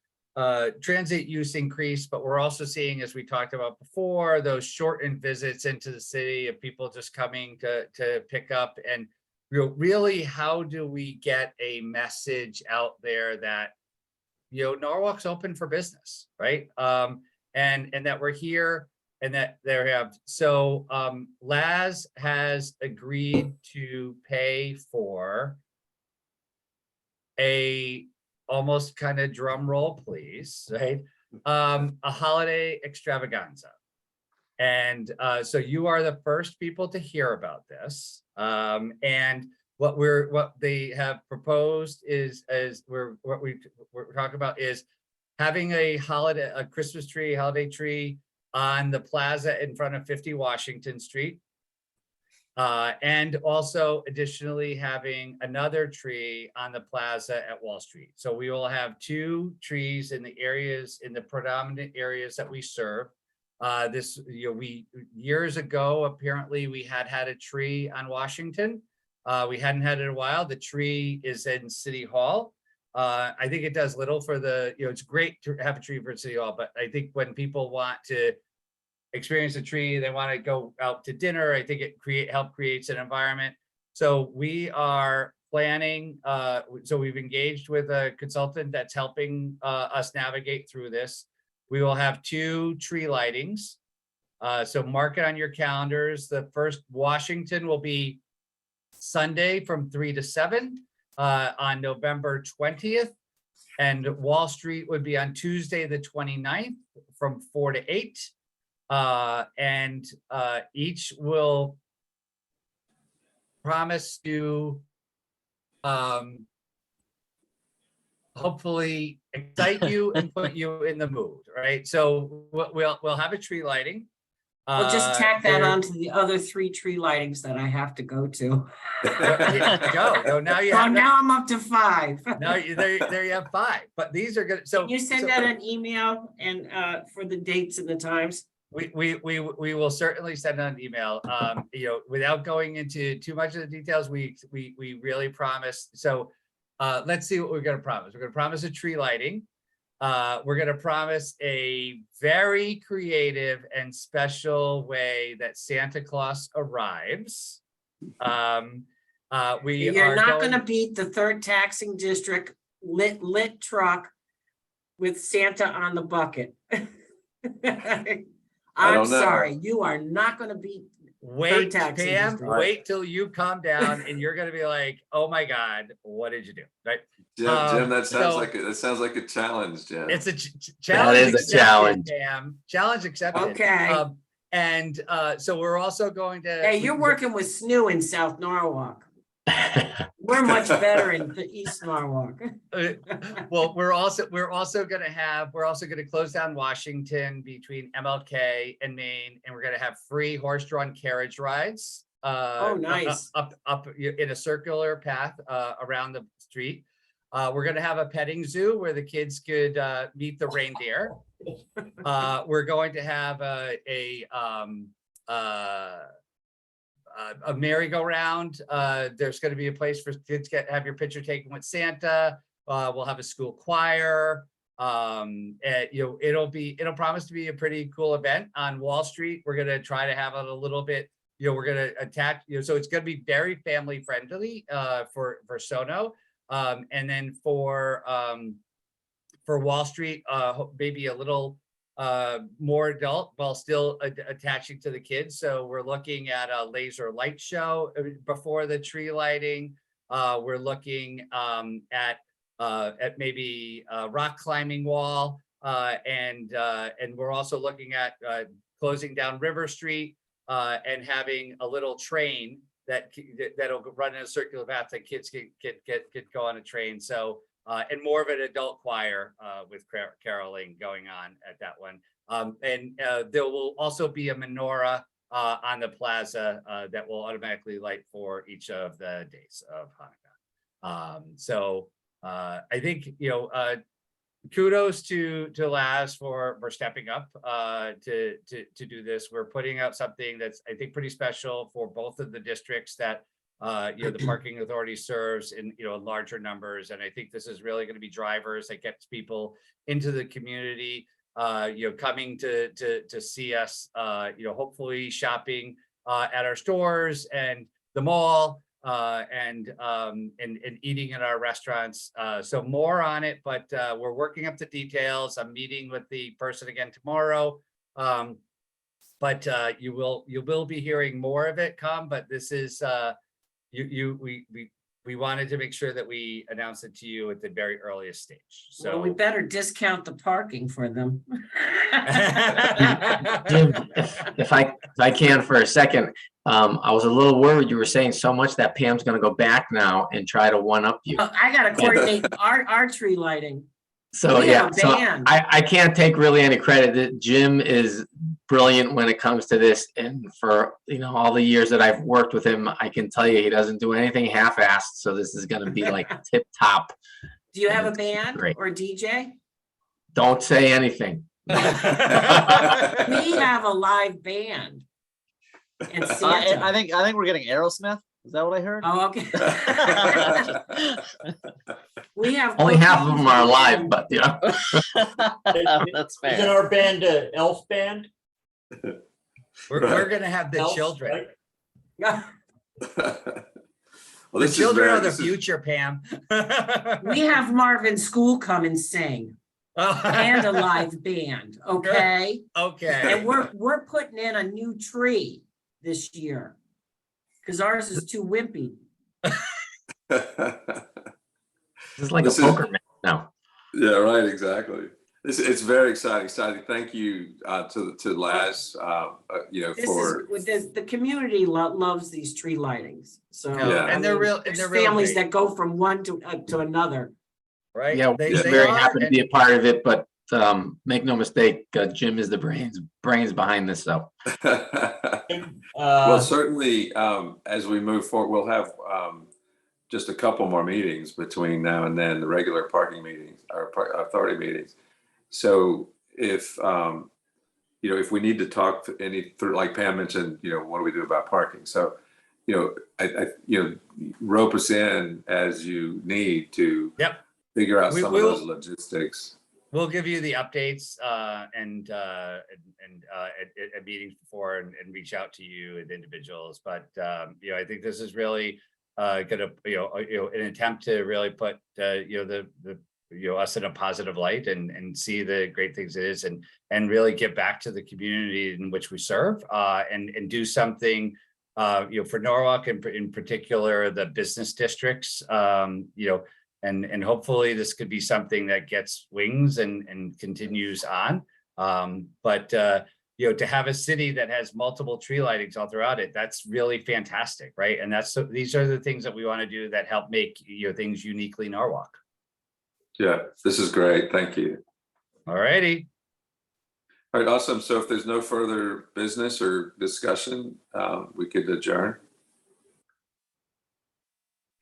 transit use increase, but we're also seeing, as we talked about before, those shortened visits into the city of people just coming to pick up. And really, how do we get a message out there that Norwalk's open for business, right? And that we're here And that there we have, so Laz has agreed to pay for a, almost kind of drum roll, please, right? A holiday extravaganza. And so you are the first people to hear about this. And what they have proposed is we're talking about is having a Christmas tree, holiday tree on the plaza in front of 50 Washington Street. And also additionally having another tree on the plaza at Wall Street. So we will have 2 trees in the predominant areas that we serve. Years ago, apparently we had a tree on Washington. We hadn't had it in a while. The tree is in City Hall. I think it does little for it's great to have a tree for City Hall, but I think when people want to experience a tree, they want to go out to dinner, I think it creates an environment. So we are planning, so we've engaged with a consultant that's helping us navigate through this. We will have 2 tree lightings. So mark it on your calendars. The first Washington will be Sunday from 3 to 7 on November 20th. And Wall Street would be on Tuesday, the 29th from 4 to 8. And each will promise to hopefully excite you and put you in the mood, right? So we'll have a tree lighting. We'll just tack that onto the other 3 tree lightings that I have to go to. Go. So now you So have now I'm up to 5. now there you have 5. But these are good. So Can you send out an email and for the dates and the times? We will certainly send out an email. Without going into too much of the details, we really promise. So let's see what we're going to promise. We're going to promise a tree lighting. We're going to promise a very creative and special way that Santa Claus arrives. You're not going to beat the 3rd taxing district lit truck with Santa on the bucket. I'm don't know. sorry, you are not going to beat. Wait, taxing Pam, district. wait till you calm down and you're going to be like, oh my God, what did you do? Right? Jim, that sounds so- like a challenge, Jim. It's a challenge. That is a accepted, challenge. Pam. Challenge accepted. Okay. So we're also going to. Hey, you're working with SNU in South Norwalk. We're much better in the East Norwalk. Well, we're also going to close down Washington between MLK and Maine, and we're going to have free horse-drawn carriage rides. Oh, nice. Up in a circular path around the street. We're going to have a petting zoo where the kids could meet the reindeer. We're going to have a merry-go-round. There's going to be a place for kids to have your picture taken with Santa. We'll have a school choir. It'll promise to be a pretty cool event on Wall Street. We're going to try to have it a little bit. We're going to attack. So it's going to be very family friendly for Sono, and then for Wall Street, maybe a little more adult while still attaching to the kids. So we're looking at a laser light show before the tree lighting. We're looking at maybe a rock climbing wall, and we're also looking at closing down River Street and having a little train that'll run in a circular path that kids can go on a train. So. And more of an adult choir with caroling going on at that one. And there will also be a menorah on the plaza that will automatically light for each of the days of Hanukkah. So I think, kudos to Laz for stepping up to do this. We're putting out something that's, I think, pretty special for both of the districts that the parking authority serves in larger numbers, and I think this is really going to be drivers that gets people into the community, coming to see us, hopefully shopping at our stores and the mall, and eating in our restaurants. So more on it, but we're working up the details. I'm meeting with the person again tomorrow. But you will be hearing more of it come, but this is we wanted to make sure that we announce it to you at the very earliest stage. So we So better discount the parking for them. Jim, if I can for a second, I was a little worried. You were saying so much that Pam's gonna go back now and try to one up you. I gotta coordinate our tree lighting. So, We yeah, have a so band. I can't take really any credit. That Jim is brilliant when it comes to this. And for, all the years that I've worked with him, I can tell you he doesn't do anything half-assed. So this is gonna be like tip top. Do you have a It's band great. or DJ? Don't say anything. We have a live band. And Santa. I think we're getting Aerosmith. Is that what I heard? Oh, okay. We have. Only half of cookies them are and- alive, but That's Isn't fair. our band a elf band? we're gonna have the Elves, children. right? The This is children very- are the this is- future, Pam. We have Marvin School come and sing and a live band, okay? Okay. And we're putting in a new tree this year. Cause ours is too wimpy. this is like This a is- poker match now. Yeah, right, exactly. It's very exciting. Thank you to Laz, This for, is, with this, the community loves these tree lightings, so. Yeah. I And they're mean, real- and there's they're real families great. that go from one to another. Right? Yeah, They- we're they very are, happy to and- be a part of it, but make no mistake, Jim is the brains behind this, so. well, certainly, as we move forward, we'll have just a couple more meetings between now and then, the regular parking meetings, our authority meetings. So if, if we need to talk to like Pam mentioned, what do we do about parking? So, rope us in as you need to Yep. figure out We some will- of those logistics. We'll give you the updates and at meetings before and reach out to you and individuals. But I think this is really gonna an attempt to really put us in a positive light and see the great things it is and really give back to the community in which we serve and do something for Norwalk in particular, the business districts, and hopefully this could be something that gets wings and continues on. But to have a city that has multiple tree lightings all throughout it, that's really fantastic, right? And these are the things that we want to do that help make things uniquely Norwalk. Yeah, this is great. Thank you. All righty. All right, awesome. So if there's no further business or discussion, we could adjourn.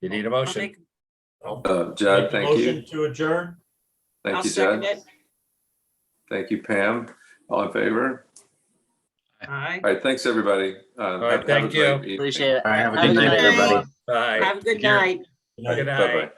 You need a I'll motion. make- Judd, Make a thank motion you. to adjourn. I'll Thank you, second Judd. it. Thank you, Pam. All in favor? Aye. All right, thanks, everybody. right, thank you. Appreciate it. All right, have a Have good a night, good night. everybody. Bye. Have a good Take care. night. Good night. Good Bye-bye. night.